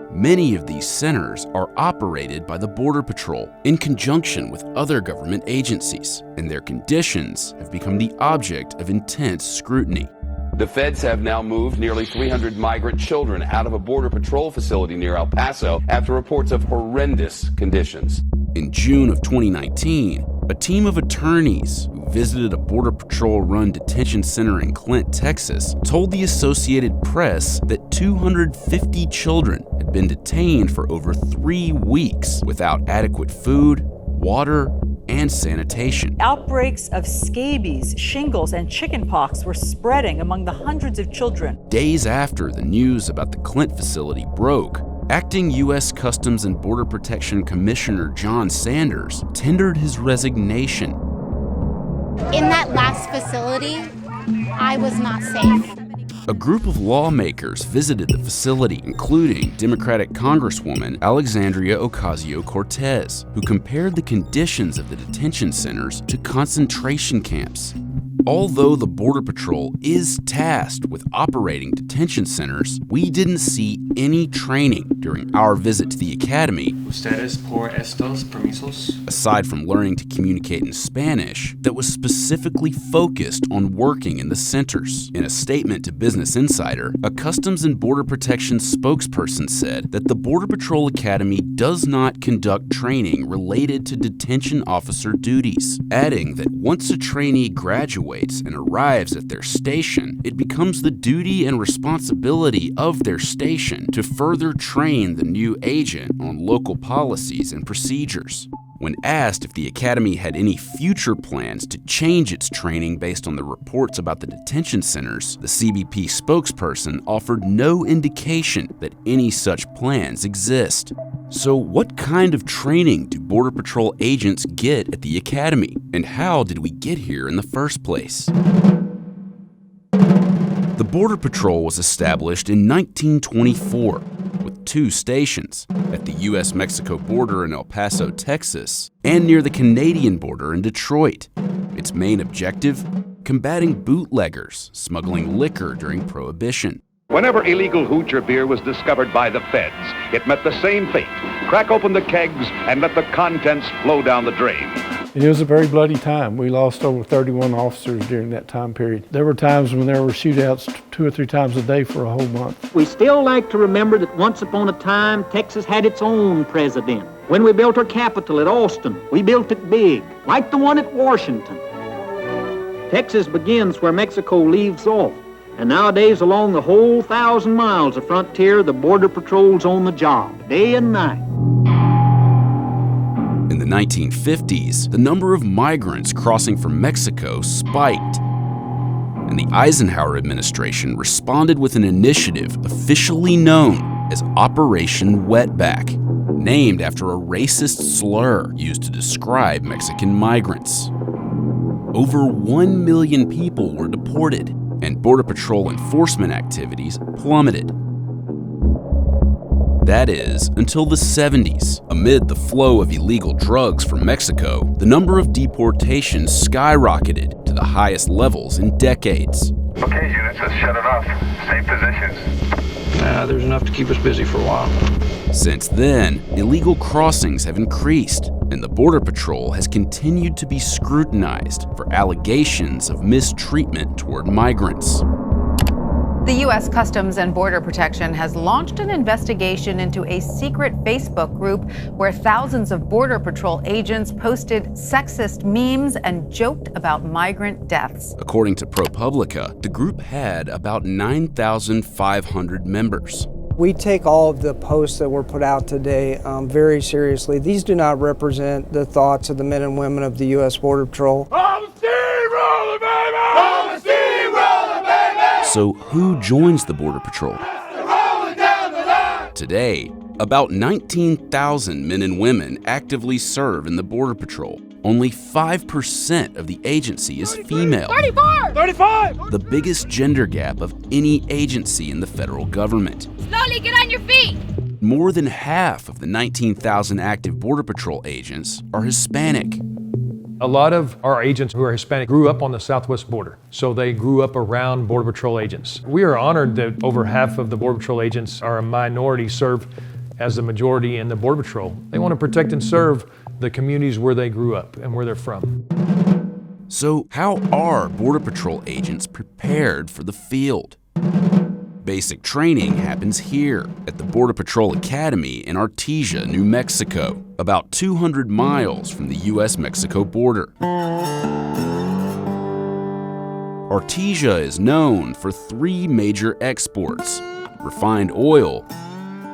Many of these centers are operated by the Border Patrol in conjunction with other government agencies, and their conditions have become the object of intense scrutiny. The feds have now moved nearly 300 migrant children out of a Border Patrol facility near El Paso after reports of horrendous conditions. In June of 2019, a team of attorneys who visited a Border Patrol-run detention center in Clint, Texas, told the Associated Press that 250 children had been detained for over 3 weeks without adequate food, water, and sanitation. Outbreaks of scabies, shingles, and chickenpox were spreading among the hundreds of children. Days after the news about the Clint facility broke, Acting U.S. Customs and Border Protection Commissioner John Sanders tendered his resignation. In that last facility, I was not safe. A group of lawmakers visited the facility, including Democratic Congresswoman Alexandria Ocasio-Cortez, who compared the conditions of the detention centers to concentration camps. Although the Border Patrol is tasked with operating detention centers, we didn't see any training during our visit to the academy. Ustedes por estos permisos? Aside from learning to communicate in Spanish, that was specifically focused on working in the centers. In a statement to Business Insider, a Customs and Border Protection spokesperson said that the Border Patrol Academy does not conduct training related to detention officer duties, adding that once a trainee graduates, graduates and arrives at their station, it becomes the duty and responsibility of their station to further train the new agent on local policies and procedures. When asked if the academy had any future plans to change its training based on the reports about the detention centers, the CBP spokesperson offered no indication that any such plans exist. So what kind of training do Border Patrol agents get at the academy? And how did we get here in the first place? The Border Patrol was established in 1924 with 2 stations, at the U.S.-Mexico border in El Paso, Texas, and near the Canadian border in Detroit. Its main objective? Combating bootleggers smuggling liquor during Prohibition. Whenever illegal hooch or beer was discovered by the feds, it met the same fate. Crack open the kegs and let the contents flow down the drain. And it was a very bloody time. We lost over 31 officers during that time period. There were times when there were shootouts 2 or 3 times a day for a whole month. We still like to remember that once upon a time, Texas had its own president. When we built our capital at Austin, we built it big, like the one at Washington. Texas begins where Mexico leaves off. And nowadays, along the whole 1,000 miles of frontier, the Border Patrol's on the job, day and night. In the 1950s, the number of migrants crossing from Mexico spiked. And the Eisenhower administration responded with an initiative officially known as Operation Wetback, named after a racist slur used to describe Mexican migrants. Over 1 million people were deported, and Border Patrol enforcement activities plummeted. That is, until the 70s. Amid the flow of illegal drugs from Mexico, the number of deportations skyrocketed to the highest levels in decades. Okay, units, let's shut it off. Stay positions. There's enough to keep us busy for a while. Since then, illegal crossings have increased, and the Border Patrol has continued to be scrutinized for allegations of mistreatment toward migrants. The U.S. Customs and Border Protection has launched an investigation into a secret Facebook group where thousands of Border Patrol agents posted sexist memes and joked about migrant deaths. According to ProPublica, the group had about 9,500 members. We take all of the posts that were put out today very seriously. These do not represent the thoughts of the men and women of the U.S. Border Patrol. So who joins the Border Patrol? Today, about 19,000 men and women actively serve in the Border Patrol. Only 5% of the agency is female. 35! The biggest gender gap of any agency in the federal government. Slowly get on your feet! More than half of the 19,000 active Border Patrol agents are Hispanic. A lot of our agents who are Hispanic grew up on the southwest border, so they grew up around Border Patrol agents. We are honored that over half of the Border Patrol agents are a minority, serve as the majority in the Border Patrol. They want to protect and serve the communities where they grew up and where they're from. So how are Border Patrol agents prepared for the field? Basic training happens here at the Border Patrol Academy in Artesia, New Mexico, about 200 miles from the U.S.-Mexico border. Artesia is known for 3 major exports: refined oil,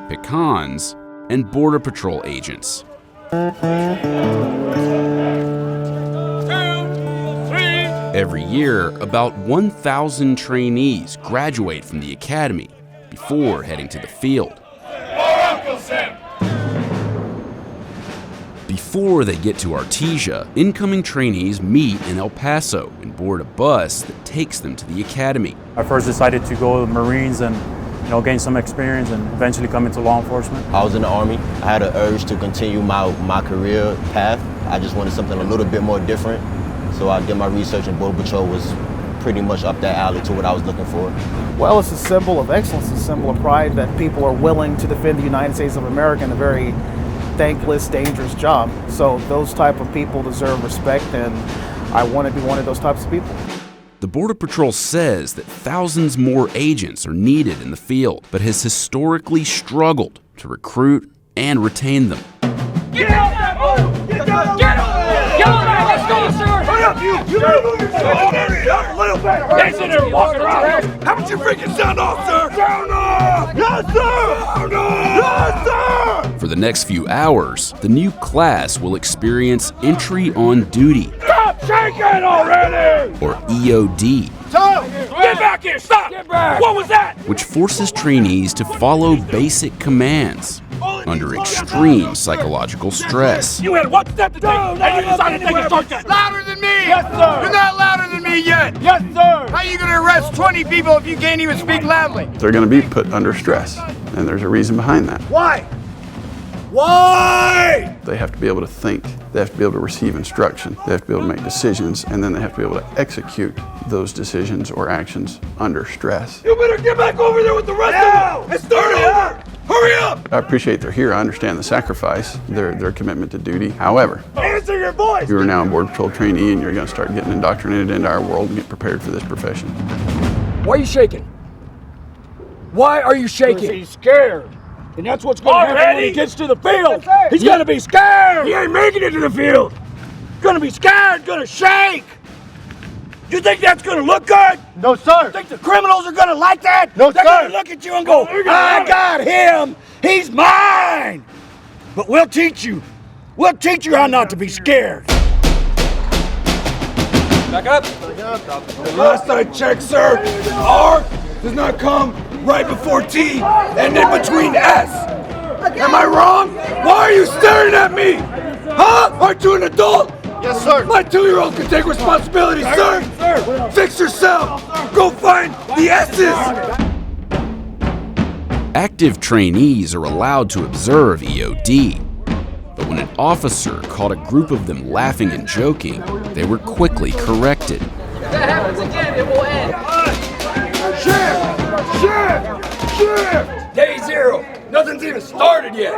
pecans, and Border Patrol agents. Every year, about 1,000 trainees graduate from the academy before heading to the field. Before they get to Artesia, incoming trainees meet in El Paso and board a bus that takes them to the academy. I first decided to go to the Marines and gain some experience and eventually come into law enforcement. I was in the Army. I had an urge to continue my career path. I just wanted something a little bit more different. So I did my research, and Border Patrol was pretty much up that alley to what I was looking for. Well, it's a symbol of excellence, a symbol of pride that people are willing to defend the United States of America in a very thankless, dangerous job. So those type of people deserve respect, and I want to be one of those types of people. The Border Patrol says that thousands more agents are needed in the field, but has historically struggled to recruit and retain them. Get out that move! Get on! Get on! Let's go, sir! Hurry up, you! You better move yourself! A little bit! They sit there walking around! How about you freaking sound off, sir? Sound off! Yes, sir! Sound off! Yes, sir! For the next few hours, the new class will experience Entry on Duty, Stop shaking already! or EOD, Get back here! Stop! Get back! What was that? which forces trainees to follow basic commands under extreme psychological stress. You had one step to take, and you decided to take a shortcut. Louder than me! Yes, sir! You're not louder than me yet! Yes, sir! How are you gonna arrest 20 people if you can't even speak loudly? They're going to be put under stress, and there's a reason behind that. Why? Why? They have to be able to think, they have to be able to receive instruction, they have to be able to make decisions, and then they have to be able to execute those decisions or actions under stress. You better get back over there with the rest of them and start over! Hurry up! I appreciate they're here. I understand the sacrifice, their commitment to duty. However, Answer your voice! you are now a Border Patrol trainee, and you're going to start getting indoctrinated into our world and get prepared for this profession. Why are you shaking? Why are you shaking? He's scared. And that's what's going to happen when he gets to the field. He's going to be scared. He ain't making it to the field. Going to be scared, going to shake. You think that's going to look good? No, sir. Think the criminals are going to like that? No, They're sir. going to look at you and go, I got him. He's mine. But we'll teach you. We'll teach you how not to be scared. Back up. The last I checked, sir, R does not come right before T and in between S. Am I wrong? Why are you staring at me? Huh? Aren't you an adult? Yes, sir. My 2-year-old can take responsibility, sir. Sir. Fix yourself. Go find the S's. Active trainees are allowed to observe EOD, but when an officer caught a group of them laughing and joking, they were quickly corrected. If that happens again, it will end. Shift! Day 0. Nothing's even started yet.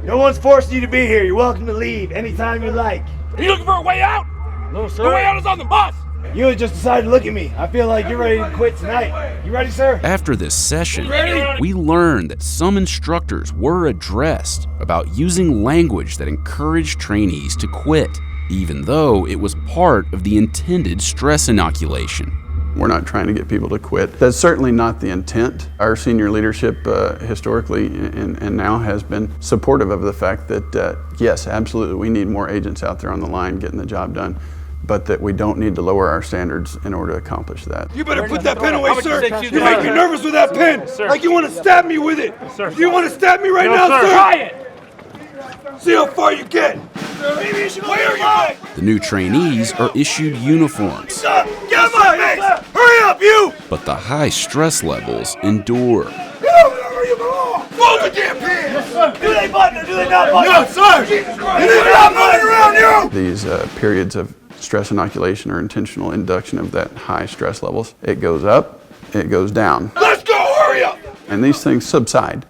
No one's forcing you to be here. You're welcome to leave anytime you like. Are you looking for a way out? No, sir. The way out is on the bus. You just decided to look at me. I feel like you're ready to quit tonight. You ready, sir? After this session, Ready? we learned that some instructors were addressed about using language that encouraged trainees to quit, even though it was part of the intended stress inoculation. We're not trying to get people to quit. That's certainly not the intent. Our senior leadership historically and now has been supportive of the fact that, yes, absolutely, we need more agents out there on the line getting the job done, but that we don't need to lower our standards in order to accomplish that. You better put that pen away, sir. You make me nervous with that pen. Like you want to stab me with it. Do you want to stab me right now, sir? Try it. See how far you get. Maybe you should The new trainees are issued uniforms, Get out of my face! Hurry up, you! but the high stress levels endure. Get over there where you belong! Fold the damn pen! Do they button or do they not button? No, sir! Jesus Christ! You need to stop running around, you! These periods of stress inoculation or intentional induction of that high stress levels, it goes up, it goes down. Let's go! Hurry up! And these things subside.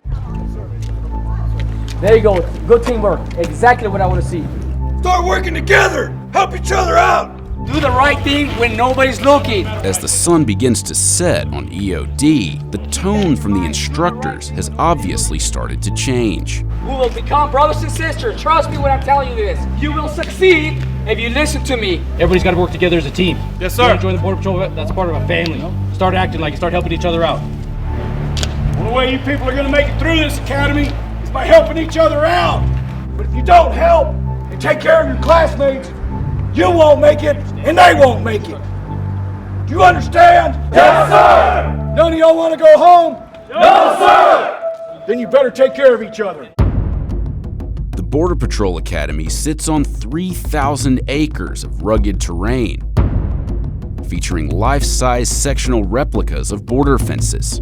There you go. Good teamwork. Exactly what I want to see. Start working together! Help each other out! Do the right thing when nobody's looking. As the sun begins to set on EOD, the tone from the instructors has obviously started to change. We will become brothers and sisters. Trust me when I'm telling you this. You will succeed if you listen to me. Everybody's got to work together as a team. Yes, sir. You want to join the Border Patrol, that's part of a family. Start acting like you, start helping each other out. The only way you people are gonna make it through this academy is by helping each other out. But if you don't help and take care of your classmates, you won't make it and they won't make it. Do you understand? Yes, sir! None of y'all want to go home? No, sir! Then you better take care of each other. The Border Patrol Academy sits on 3,000 acres of rugged terrain, featuring life-size sectional replicas of border fences.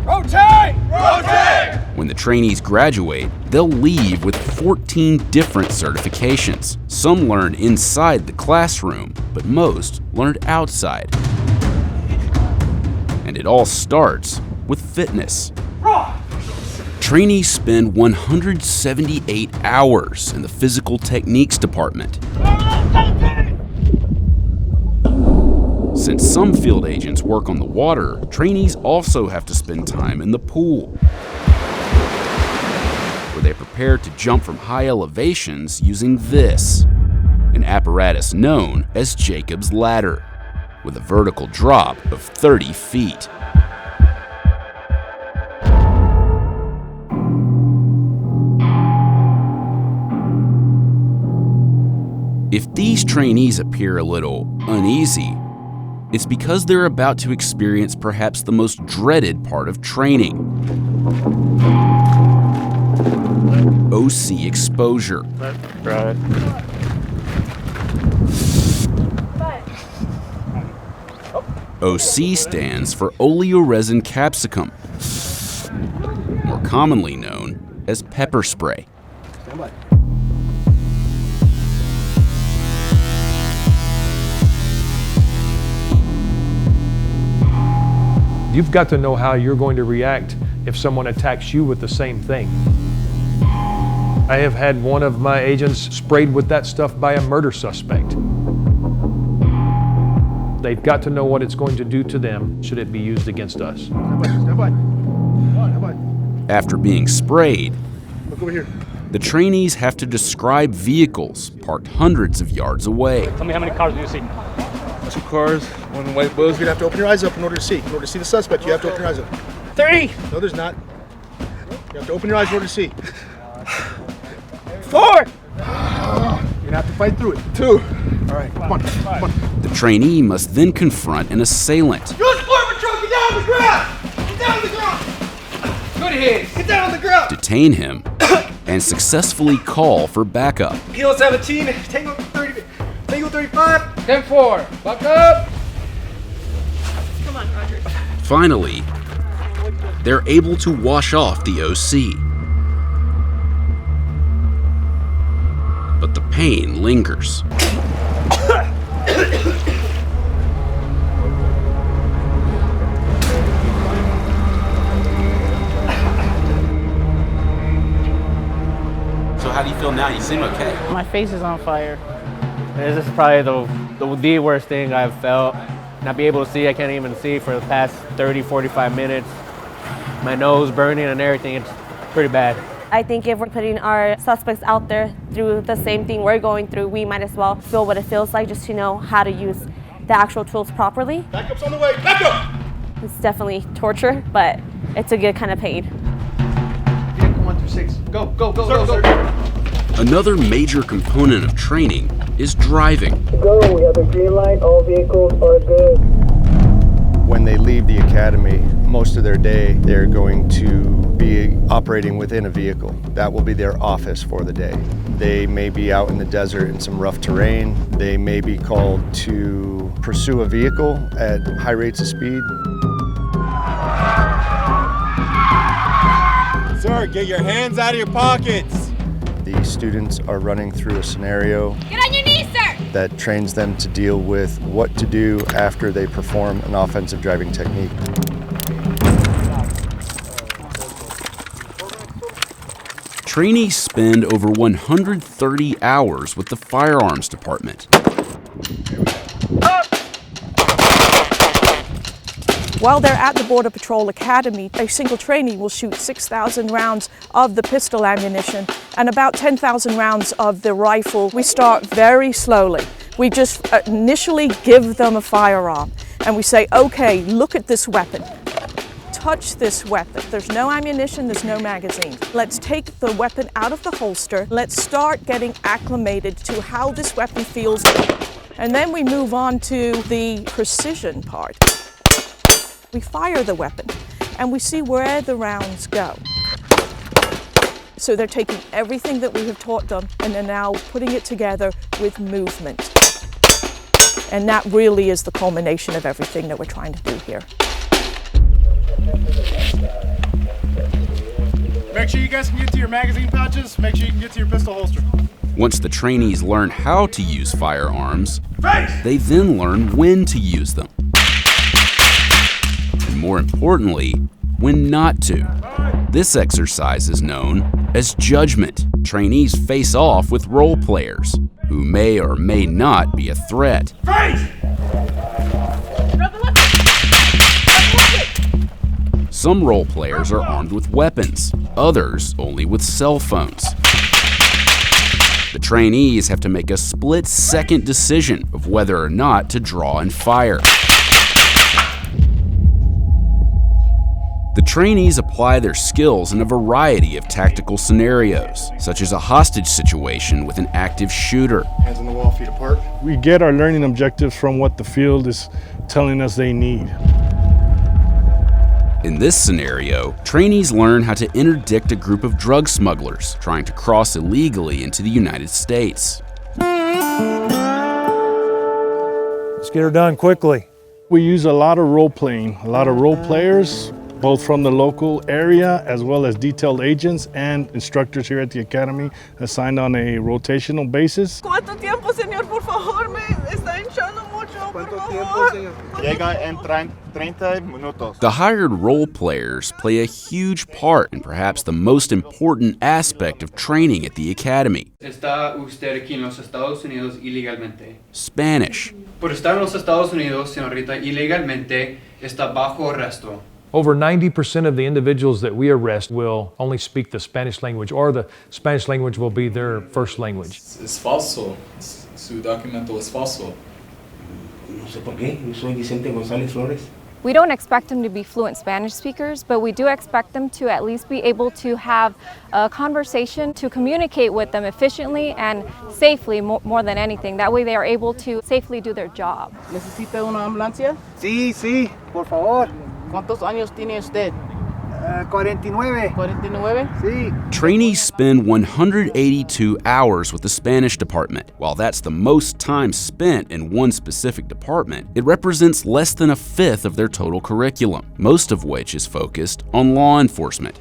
Rotate! Rotate! When the trainees graduate, they'll leave with 14 different certifications. Some learned inside the classroom, but most learned outside. And it all starts with fitness. Trainees spend 178 hours in the physical techniques department. Since some field agents work on the water, trainees also have to spend time in the pool, where they prepare to jump from high elevations using this. an apparatus known as Jacob's Ladder, with a vertical drop of 30 feet. If these trainees appear a little uneasy, it's because they're about to experience perhaps the most dreaded part of training: OC exposure. Right. OC stands for oleoresin capsicum, more commonly known as pepper spray. You've got to know how you're going to react if someone attacks you with the same thing. I have had one of my agents sprayed with that stuff by a murder suspect. They've got to know what it's going to do to them should it be used against us. After being sprayed, Look over here. the trainees have to describe vehicles parked hundreds of yards away. Tell me how many cars do you see? 2 cars, 1 white Bose. You'd have to open your eyes up in order to see. In order to see the suspect, you have to open your eyes up. 3! No, there's not. You have to open your eyes in order to see. 4! You're gonna have to fight through it. 2. All right, come on, come on. The trainee must then confront an assailant, U.S. Border Patrol, get down on the ground! Get down on the ground! Good hit! Get down on the ground! detain him, and successfully call for backup. Kilo 17, Tango 30, Tango 35. 10-4, buck up! Come on, Roger. Finally, they're able to wash off the OC. But the pain lingers. So how do you feel now? You seem okay. My face is on fire. This is probably the worst thing I've felt. Not be able to see, I can't even see for the past 30, 45 minutes. My nose burning and everything, it's pretty bad. I think if we're putting our suspects out there through the same thing we're going through, we might as well feel what it feels like just to know how to use the actual tools properly. Backup's on the way, backup! It's definitely torture, but it's a good kind of pain. Vehicle 1 through 6. Go, go, go, go, go. Another major component of training is driving. Go, we have a green light, all vehicles are good. When they leave the academy, most of their day they're going to be operating within a vehicle. That will be their office for the day. They may be out in the desert in some rough terrain. They may be called to pursue a vehicle at high rates of speed. Sir, get your hands out of your pockets. The students are running through a scenario Get on your knees, sir! that trains them to deal with what to do after they perform an offensive driving technique. Trainees spend over 130 hours with the firearms department. While they're at the Border Patrol Academy, a single trainee will shoot 6,000 rounds of the pistol ammunition and about 10,000 rounds of the rifle. We start very slowly. We just initially give them a firearm and we say, okay, look at this weapon. Touch this weapon. There's no ammunition, there's no magazine. Let's take the weapon out of the holster. Let's start getting acclimated to how this weapon feels. And then we move on to the precision part. We fire the weapon and we see where the rounds go. So they're taking everything that we have taught them and they're now putting it together with movement. And that really is the culmination of everything that we're trying to do here. Make sure you guys can get to your magazine pouches. Make sure you can get to your pistol holster. Once the trainees learn how to use firearms, they then learn when to use them. And more importantly, when not to. This exercise is known as judgment. Trainees face off with role players who may or may not be a threat. Some role players are armed with weapons, others only with cell phones. The trainees have to make a split-second decision of whether or not to draw and fire. The trainees apply their skills in a variety of tactical scenarios, such as a hostage situation with an active shooter. Hands on the wall, feet apart. We get our learning objectives from what the field is telling us they need. In this scenario, trainees learn how to interdict a group of drug smugglers trying to cross illegally into the United States. Let's get her done quickly. We use a lot of role playing, a lot of role players, both from the local area as well as detailed agents and instructors here at the Academy assigned on a rotational basis. ¿Cuánto tiempo, señor? Por favor, me está hinchando mucho, por favor. Llega en 30 minutos. The hired role players play a huge part in perhaps the most important aspect of training at the Academy: ¿Está usted aquí en los Estados Unidos ilegalmente? Spanish. Por estar en los Estados Unidos, señorita, ilegalmente, está bajo arresto. Over 90% of the individuals that we arrest will only speak the Spanish language, or the Spanish language will be their first language. Es falso. Su documento es falso. No sé por qué. Yo soy Vicente González Flores. We don't expect them to be fluent Spanish speakers, but we do expect them to at least be able to have a conversation, to communicate with them efficiently and safely more than anything. That way they are able to safely do their job. ¿Necesita una ambulancia? Sí, por favor. ¿Cuántos años tiene usted? 49. ¿49? Sí. Trainees spend 182 hours with the Spanish department. While that's the most time spent in one specific department, it represents less than a fifth of their total curriculum, most of which is focused on law enforcement.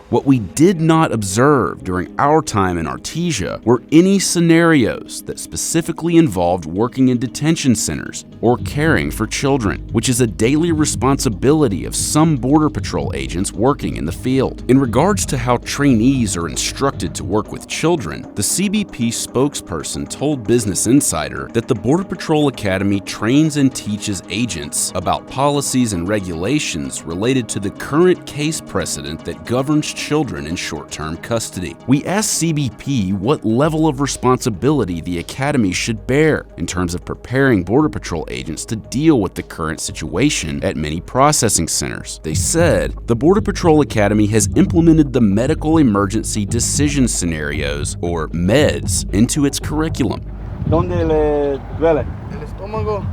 What we did not observe during our time in Artesia were any scenarios that specifically involved working in detention centers or caring for children, which is a daily responsibility of some Border Patrol agents working in the field. In regards to how trainees are instructed to work with children, the CBP spokesperson told Business Insider that the Border Patrol Academy trains and teaches agents about policies and regulations related to the current case precedent that governs children in short-term custody. We asked CBP what level of responsibility the Academy should bear in terms of preparing Border Patrol agents to deal with the current situation at many processing centers. They said the Border Patrol Academy has implemented the Medical Emergency Decision Scenarios, or MEDS, into its curriculum. ¿Dónde le duele? El estómago.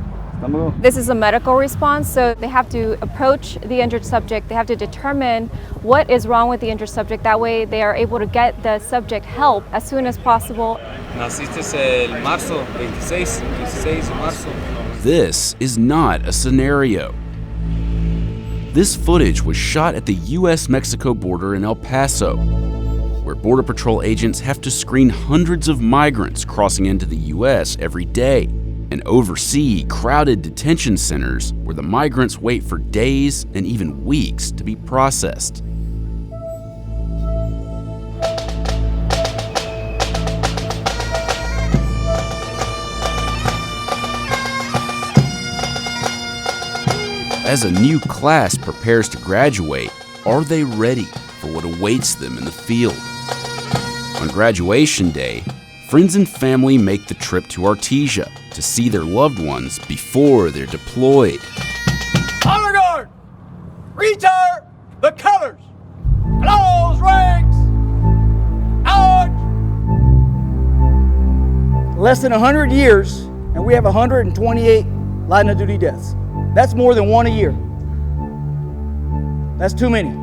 This is a medical response, so they have to approach the injured subject. They have to determine what is wrong with the injured subject. That way they are able to get the subject help as soon as possible. Naciste el marzo 16 de marzo. This is not a scenario. This footage was shot at the U.S.-Mexico border in El Paso, where Border Patrol agents have to screen hundreds of migrants crossing into the U.S. every day and oversee crowded detention centers where the migrants wait for days and even weeks to be processed. As a new class prepares to graduate, are they ready for what awaits them in the field? On graduation day, friends and family make the trip to Artesia to see their loved ones before they're deployed. Honor Guard! Retire the colors! Close ranks! Out! Less than 100 years, and we have 128 line of duty deaths. That's more than one a year. That's too many.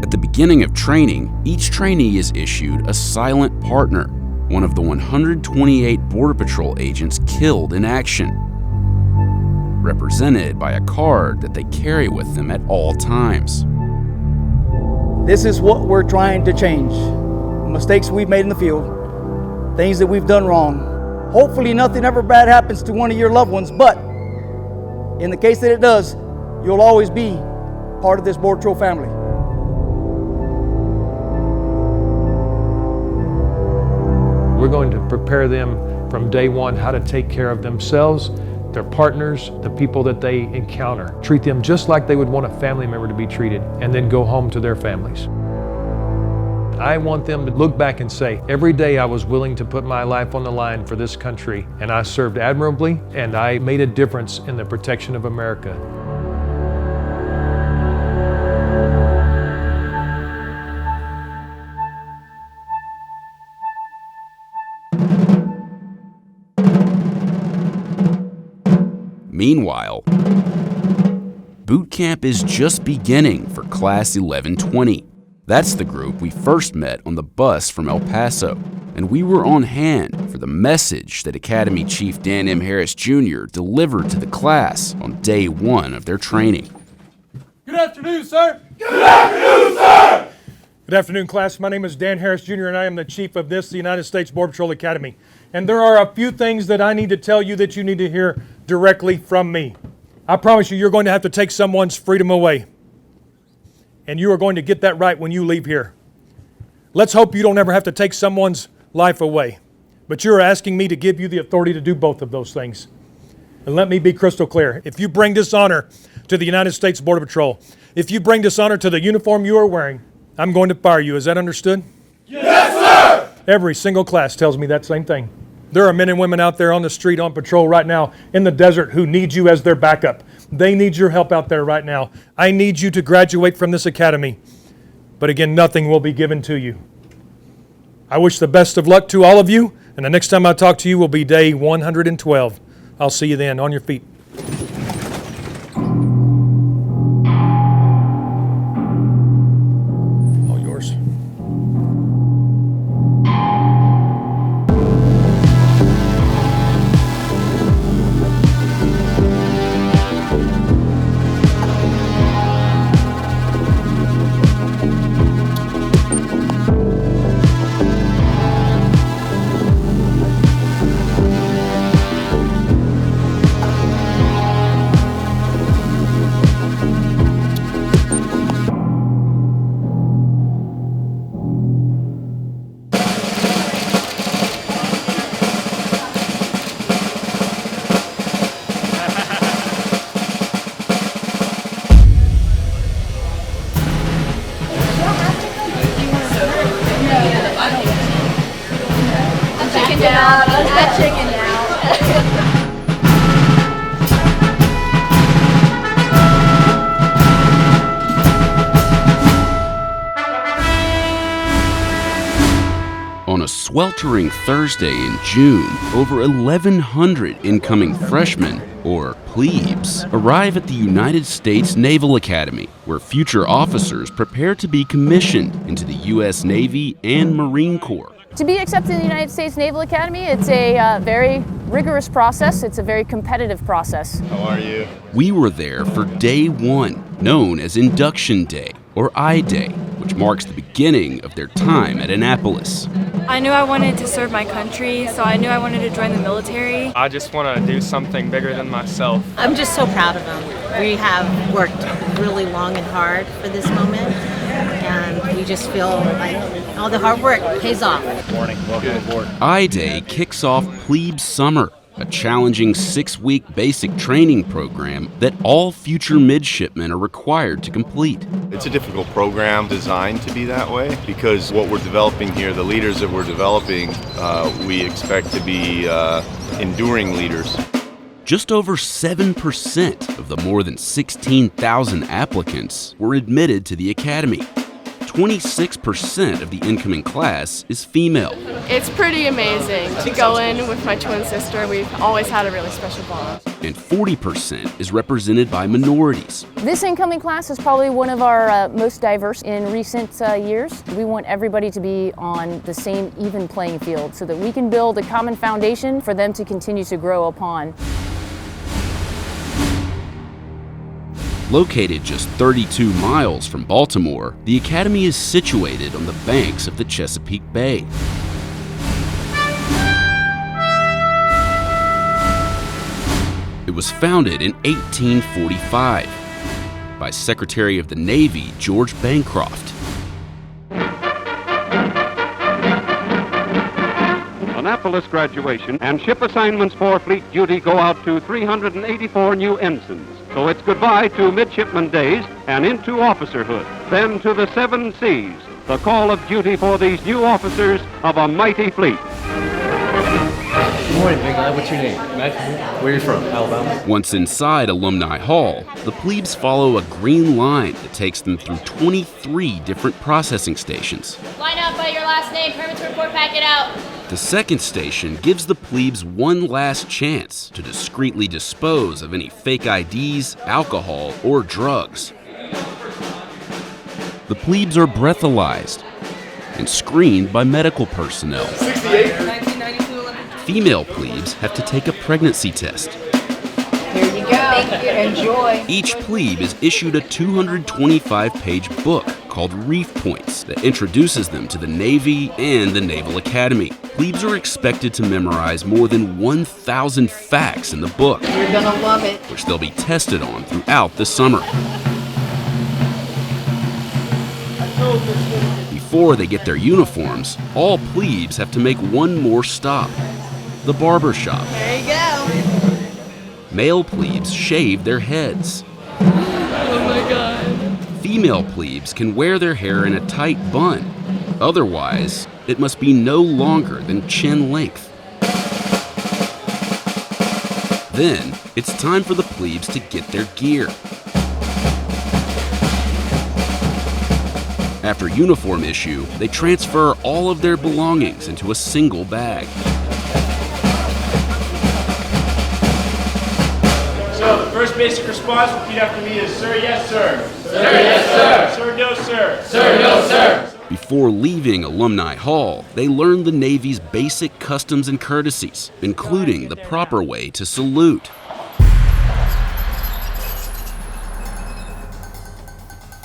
At the beginning of training, each trainee is issued a silent partner, one of the 128 Border Patrol agents killed in action, represented by a card that they carry with them at all times. This is what we're trying to change. Mistakes we've made in the field, things that we've done wrong. Hopefully nothing ever bad happens to one of your loved ones, but in the case that it does, you'll always be part of this Border Patrol family. We're going to prepare them from day one how to take care of themselves, their partners, the people that they encounter. Treat them just like they would want a family member to be treated, and then go home to their families. I want them to look back and say, every day I was willing to put my life on the line for this country, and I served admirably, and I made a difference in the protection of America. Meanwhile, boot camp is just beginning for Class 1120. That's the group we first met on the bus from El Paso, and we were on hand for the message that Academy Chief Dan M. Harris Jr. delivered to the class on day one of their training. Good afternoon, sir. Good afternoon, sir! Good afternoon, class. My name is Dan Harris Jr., and I am the chief of the United States Border Patrol Academy. And there are a few things that I need to tell you that you need to hear directly from me. I promise you, you're going to have to take someone's freedom away. And you are going to get that right when you leave here. Let's hope you don't ever have to take someone's life away. But you're asking me to give you the authority to do both of those things. And let me be crystal clear. If you bring dishonor to the United States Border Patrol, if you bring dishonor to the uniform you are wearing, I'm going to fire you. Is that understood? Yes, sir! Every single class tells me that same thing. There are men and women out there on the street on patrol right now in the desert who need you as their backup. They need your help out there right now. I need you to graduate from this academy. But again, nothing will be given to you. I wish the best of luck to all of you, and the next time I talk to you will be day 112. I'll see you then. On your feet. All yours. On a sweltering Thursday in June, over 1,100 incoming freshmen, or plebes, arrive at the United States Naval Academy, where future officers prepare to be commissioned into the U.S. Navy and Marine Corps. To be accepted in the United States Naval Academy, it's a very rigorous process. It's a very competitive process. How are you? We were there for day one, known as Induction Day, or I-Day, which marks the beginning of their time at Annapolis. I knew I wanted to serve my country, so I knew I wanted to join the military. I just want to do something bigger than myself. I'm just so proud of them. We have worked really long and hard for this moment, and we just feel like all the hard work pays off. Good morning. Welcome aboard. I-Day kicks off Plebe Summer, a challenging 6-week basic training program that all future midshipmen are required to complete. It's a difficult program designed to be that way because what we're developing here, the leaders that we're developing, we expect to be enduring leaders. Just over 7% of the more than 16,000 applicants were admitted to the academy. 26% of the incoming class is female. It's pretty amazing to go in with my twin sister. We've always had a really special bond. And 40% is represented by minorities. This incoming class is probably one of our most diverse in recent years. We want everybody to be on the same even playing field so that we can build a common foundation for them to continue to grow upon. Located just 32 miles from Baltimore, the academy is situated on the banks of the Chesapeake Bay. It was founded in 1845 by Secretary of the Navy George Bancroft. Annapolis graduation and ship assignments for fleet duty go out to 384 new ensigns. So it's goodbye to midshipman days and into officerhood, then to the 7 seas, the call of duty for these new officers of a mighty fleet. Good morning, big guy. What's your name? Matthew. Where are you from? Alabama. Once inside Alumni Hall, the plebes follow a green line that takes them through 23 different processing stations. Line up by your last name, permit to report, pack it out. The second station gives the plebes one last chance to discreetly dispose of any fake IDs, alcohol, or drugs. The plebes are breathalyzed and screened by medical personnel. 68. Female plebes have to take a pregnancy test. Here you go. Thank you. Enjoy. Each plebe is issued a 225-page book called Reef Points that introduces them to the Navy and the Naval Academy. Plebes are expected to memorize more than 1,000 facts in the book. You're gonna love it. Which they'll be tested on throughout the summer. Before they get their uniforms, all plebes have to make one more stop, the barber shop. There you go. Male plebes shave their heads. Oh my God. Female plebes can wear their hair in a tight bun. Otherwise, it must be no longer than chin length. Then, it's time for the plebes to get their gear. After uniform issue, they transfer all of their belongings into a single bag. So the first basic response, repeat after me, is sir, yes, sir. Sir, yes, sir. Sir, no, sir. Sir, no, sir. Before leaving Alumni Hall, they learn the Navy's basic customs and courtesies, including the proper way to salute.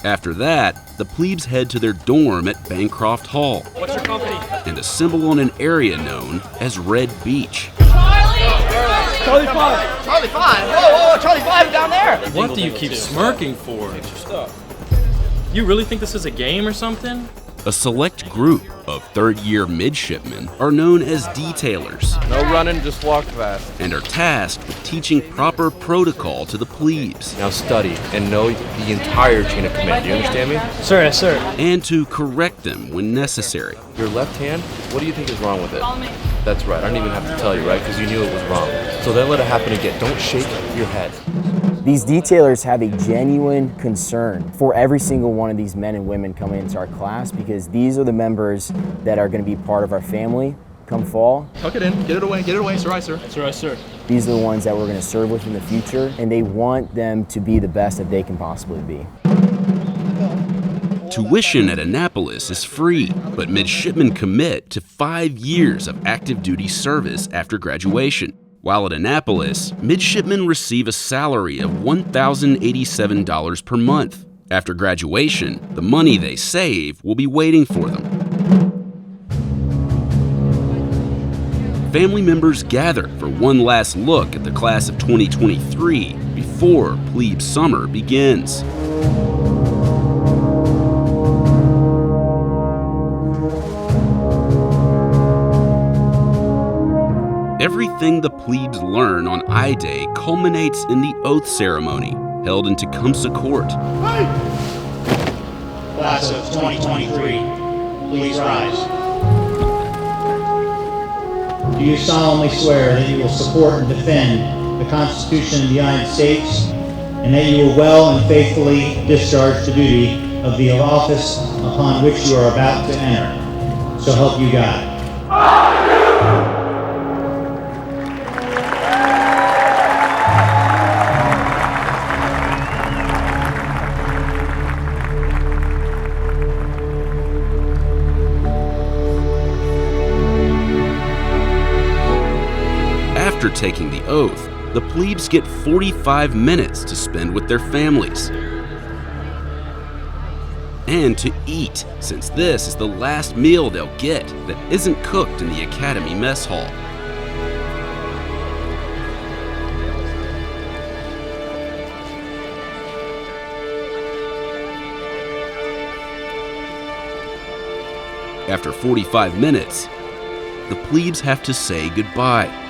After that, the plebes head to their dorm at Bancroft Hall. What's your company? And assemble on an area known as Red Beach. Charlie 5. Charlie 5? Whoa, Charlie 5 down there. What do you keep smirking for? You really think this is a game or something? A select group of third-year midshipmen are known as detailers. No running, just walk fast. And are tasked with teaching proper protocol to the plebes. Now study and know the entire chain of command. Do you understand me? Sir, yes, sir. And to correct them when necessary. Your left hand, what do you think is wrong with it? That's right. I don't even have to tell you, right? Because you knew it was wrong. So then let it happen again. Don't shake your head. These detailers have a genuine concern for every single one of these men and women coming into our class, because these are the members that are going to be part of our family come fall. Tuck it in, get it away, sir, aye, sir. Sir, aye, sir. These are the ones that we're going to serve with in the future, and they want them to be the best that they can possibly be. Tuition at Annapolis is free, but midshipmen commit to 5 years of active duty service after graduation. While at Annapolis, midshipmen receive a salary of $1,087 per month. After graduation, the money they save will be waiting for them. Family members gather for one last look at the class of 2023 before plebe summer begins. Everything the plebes learn on I-Day culminates in the oath ceremony held in Tecumseh Court. Class of 2023, please rise. Do you solemnly swear that you will support and defend the Constitution of the United States, and that you will well and faithfully discharge the duty of the office upon which you are about to enter? So help you God. After taking the oath, the plebes get 45 minutes to spend with their families. And to eat, since this is the last meal they'll get that isn't cooked in the Academy mess hall. After 45 minutes, the plebes have to say goodbye.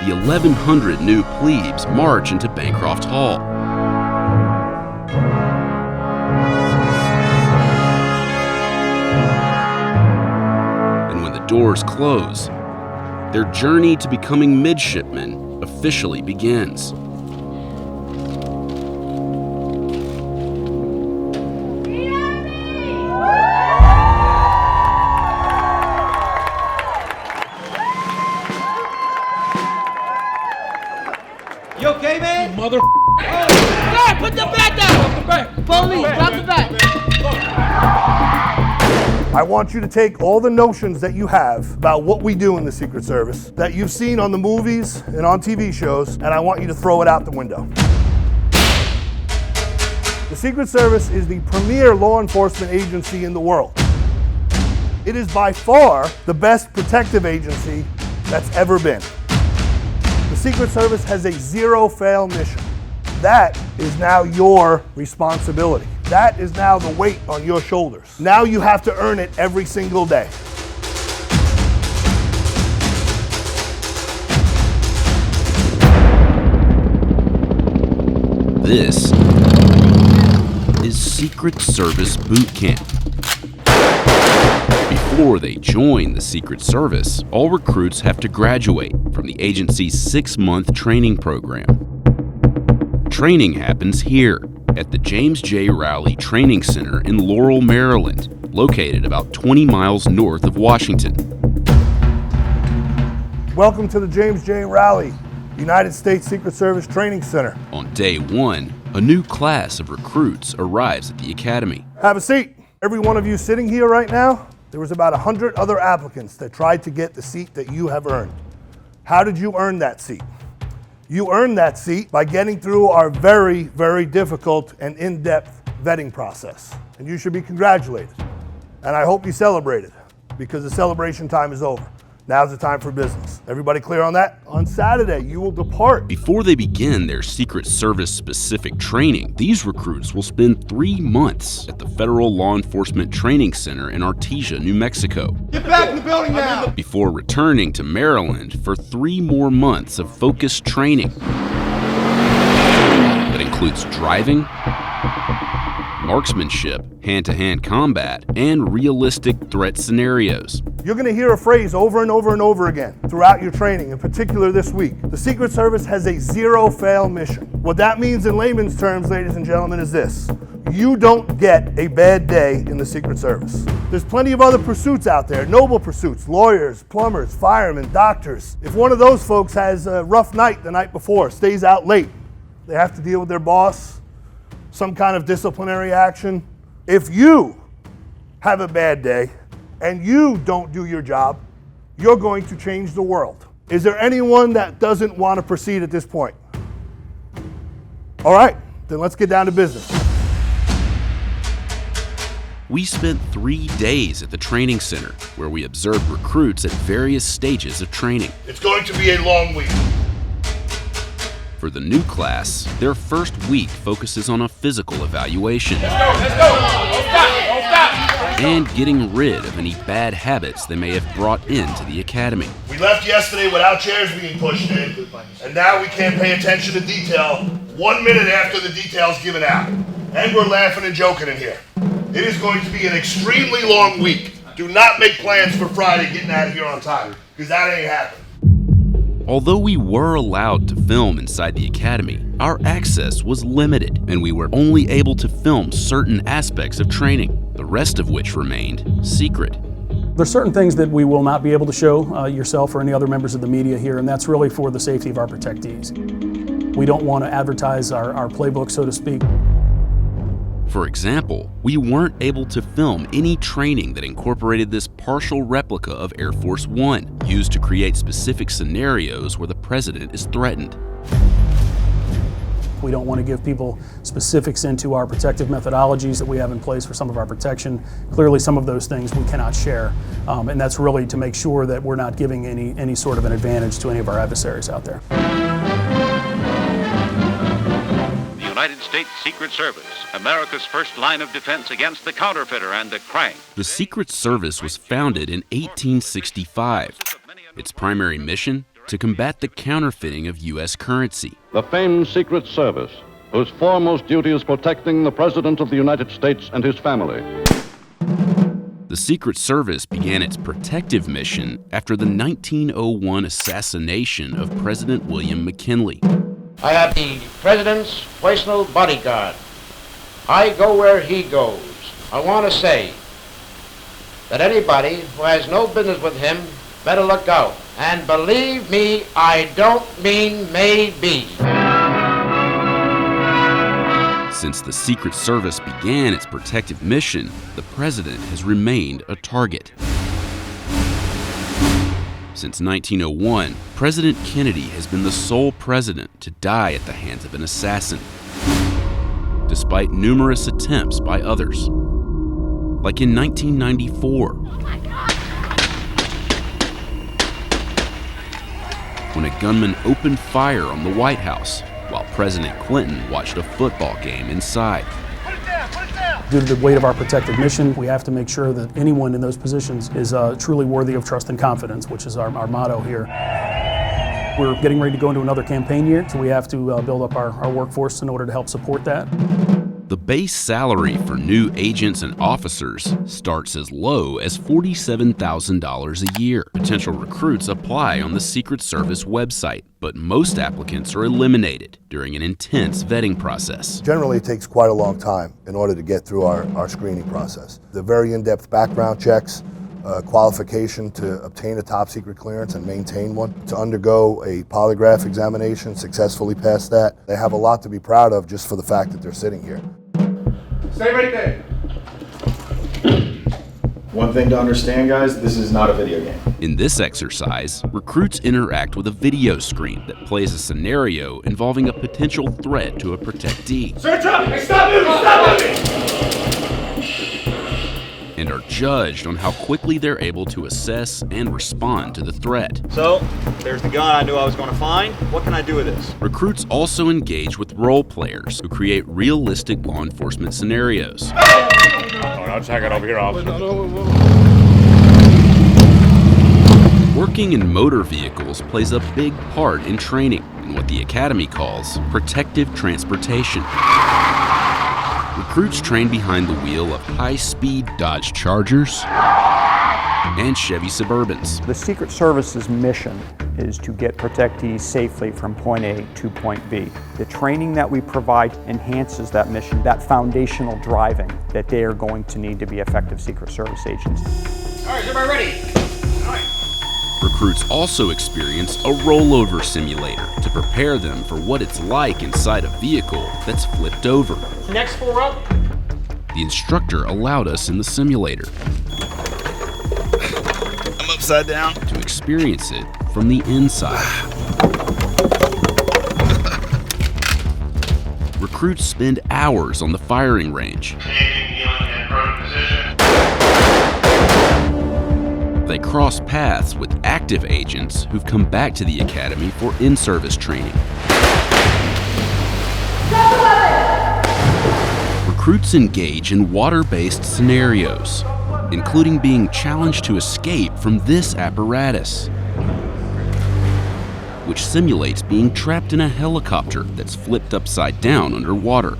the 1,100 new plebes march into Bancroft Hall. And when the doors close, their journey to becoming midshipmen officially begins. You okay, man? Mother. Hey, put the bat down! Police, drop the bat! I want you to take all the notions that you have about what we do in the Secret Service, that you've seen on the movies and on TV shows, and I want you to throw it out the window. The Secret Service is the premier law enforcement agency in the world. It is by far the best protective agency that's ever been. The Secret Service has a zero-fail mission. That is now your responsibility. That is now the weight on your shoulders. Now you have to earn it every single day. This is Secret Service Boot Camp. Before they join the Secret Service, all recruits have to graduate from the agency's 6-month training program. Training happens here at the James J. Rowley Training Center in Laurel, Maryland, located about 20 miles north of Washington. Welcome to the James J. Rowley United States Secret Service Training Center. On day 1, a new class of recruits arrives at the academy. Have a seat. Every one of you sitting here right now, there was about 100 other applicants that tried to get the seat that you have earned. How did you earn that seat? You earned that seat by getting through our very, very difficult and in-depth vetting process. And you should be congratulated. And I hope you celebrated, because the celebration time is over. Now's the time for business. Everybody clear on that? On Saturday, you will depart. Before they begin their Secret Service specific training, these recruits will spend 3 months at the Federal Law Enforcement Training Center in Artesia, New Mexico. Get back in the building now! Before returning to Maryland for 3 more months of focused training that includes driving, marksmanship, hand-to-hand combat, and realistic threat scenarios. You're going to hear a phrase over and over and over again throughout your training, in particular this week. The Secret Service has a zero-fail mission. What that means in layman's terms, ladies and gentlemen, is this. You don't get a bad day in the Secret Service. There's plenty of other pursuits out there, noble pursuits, lawyers, plumbers, firemen, doctors. If one of those folks has a rough night the night before, stays out late, they have to deal with their boss, some kind of disciplinary action. If you have a bad day and you don't do your job, you're going to change the world. Is there anyone that doesn't want to proceed at this point? All right, then let's get down to business. We spent 3 days at the training center, where we observed recruits at various stages of training. It's going to be a long week. For the new class, their first week focuses on a physical evaluation. Let's go! Don't stop! And getting rid of any bad habits they may have brought into the academy. We left yesterday without chairs being pushed in, and now we can't pay attention to detail 1 minute after the detail's given out. And we're laughing and joking in here. It is going to be an extremely long week. Do not make plans for Friday getting out of here on time, because that ain't happening. Although we were allowed to film inside the academy, our access was limited, and we were only able to film certain aspects of training, the rest of which remained secret. There's certain things that we will not be able to show yourself or any other members of the media here, and that's really for the safety of our protectees. We don't want to advertise our playbook, so to speak. For example, we weren't able to film any training that incorporated this partial replica of Air Force One, used to create specific scenarios where the president is threatened. We don't want to give people specifics into our protective methodologies that we have in place for some of our protection. Clearly, some of those things we cannot share, and that's really to make sure that we're not giving any sort of an advantage to any of our adversaries out there. United States Secret Service, America's first line of defense against the counterfeiter and the crank. The Secret Service was founded in 1865. Its primary mission? to combat the counterfeiting of U.S. currency. The famed Secret Service, whose foremost duty is protecting the President of the United States and his family. The Secret Service began its protective mission after the 1901 assassination of President William McKinley. I am the President's personal bodyguard. I go where he goes. I want to say that anybody who has no business with him better look out. And believe me, I don't mean maybe. Since the Secret Service began its protective mission, the president has remained a target. Since 1901, President Kennedy has been the sole president to die at the hands of an assassin, despite numerous attempts by others. Like in 1994, when a gunman opened fire on the White House while President Clinton watched a football game inside. Due to the weight of our protective mission, we have to make sure that anyone in those positions is truly worthy of trust and confidence, which is our motto here. We're getting ready to go into another campaign year, so we have to build up our workforce in order to help support that. The base salary for new agents and officers starts as low as $47,000 a year. Potential recruits apply on the Secret Service website, but most applicants are eliminated during an intense vetting process. Generally, it takes quite a long time in order to get through our screening process. The very in-depth background checks, qualification to obtain a top secret clearance and maintain one, to undergo a polygraph examination, successfully pass that. They have a lot to be proud of just for the fact that they're sitting here. Stay right there. One thing to understand, guys, this is not a video game. In this exercise, recruits interact with a video screen that plays a scenario involving a potential threat to a protectee. Search up! Hey, stop moving! Stop moving! And are judged on how quickly they're able to assess and respond to the threat. So, there's the gun I knew I was going to find. What can I do with this? Recruits also engage with role players who create realistic law enforcement scenarios. I'll just hang it over here, officer. Working in motor vehicles plays a big part in training in what the Academy calls protective transportation. Recruits train behind the wheel of high-speed Dodge Chargers and Chevy Suburbans. The Secret Service's mission is to get protectees safely from point A to point B. The training that we provide enhances that mission, that foundational driving that they are going to need to be effective Secret Service agents. All right, is everybody ready? All right. Recruits also experience a rollover simulator to prepare them for what it's like inside a vehicle that's flipped over. Next four up. The instructor allowed us in the simulator. I'm upside down. To experience it from the inside. Recruits spend hours on the firing range. They cross paths with active agents who've come back to the academy for in-service training. Recruits engage in water-based scenarios, including being challenged to escape from this apparatus, which simulates being trapped in a helicopter that's flipped upside down underwater.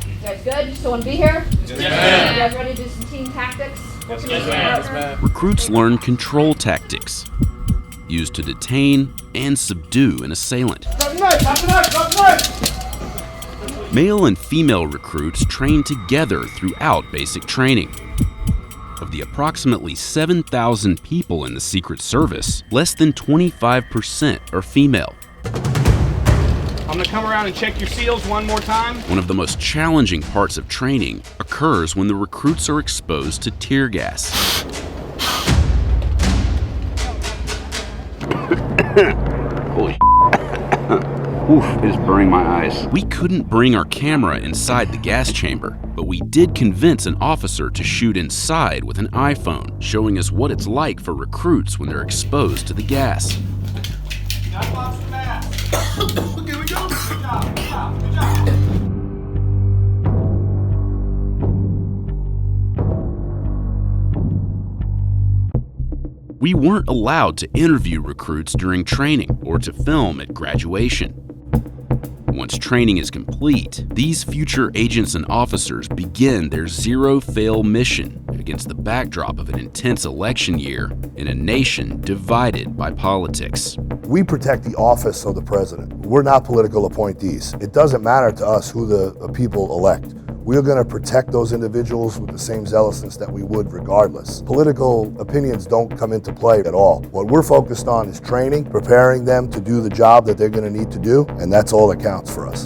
You guys good? You still want to be here? Yes, ma'am. You guys ready to do some team tactics? Yes, ma'am. Recruits learn control tactics, used to detain and subdue an assailant. Male and female recruits train together throughout basic training. Of the approximately 7,000 people in the Secret Service, less than 25% are female. I'm gonna come around and check your seals one more time. One of the most challenging parts of training occurs when the recruits are exposed to tear gas. Holy Oof, it's burning my eyes. We couldn't bring our camera inside the gas chamber, but we did convince an officer to shoot inside with an iPhone, showing us what it's like for recruits when they're exposed to the gas. Okay, we go. Good job. We weren't allowed to interview recruits during training or to film at graduation. Once training is complete, these future agents and officers begin their zero-fail mission against the backdrop of an intense election year in a nation divided by politics. We protect the office of the president. We're not political appointees. It doesn't matter to us who the people elect. We're going to protect those individuals with the same zealousness that we would regardless. Political opinions don't come into play at all. What we're focused on is training, preparing them to do the job that they're going to need to do, and that's all that counts for us.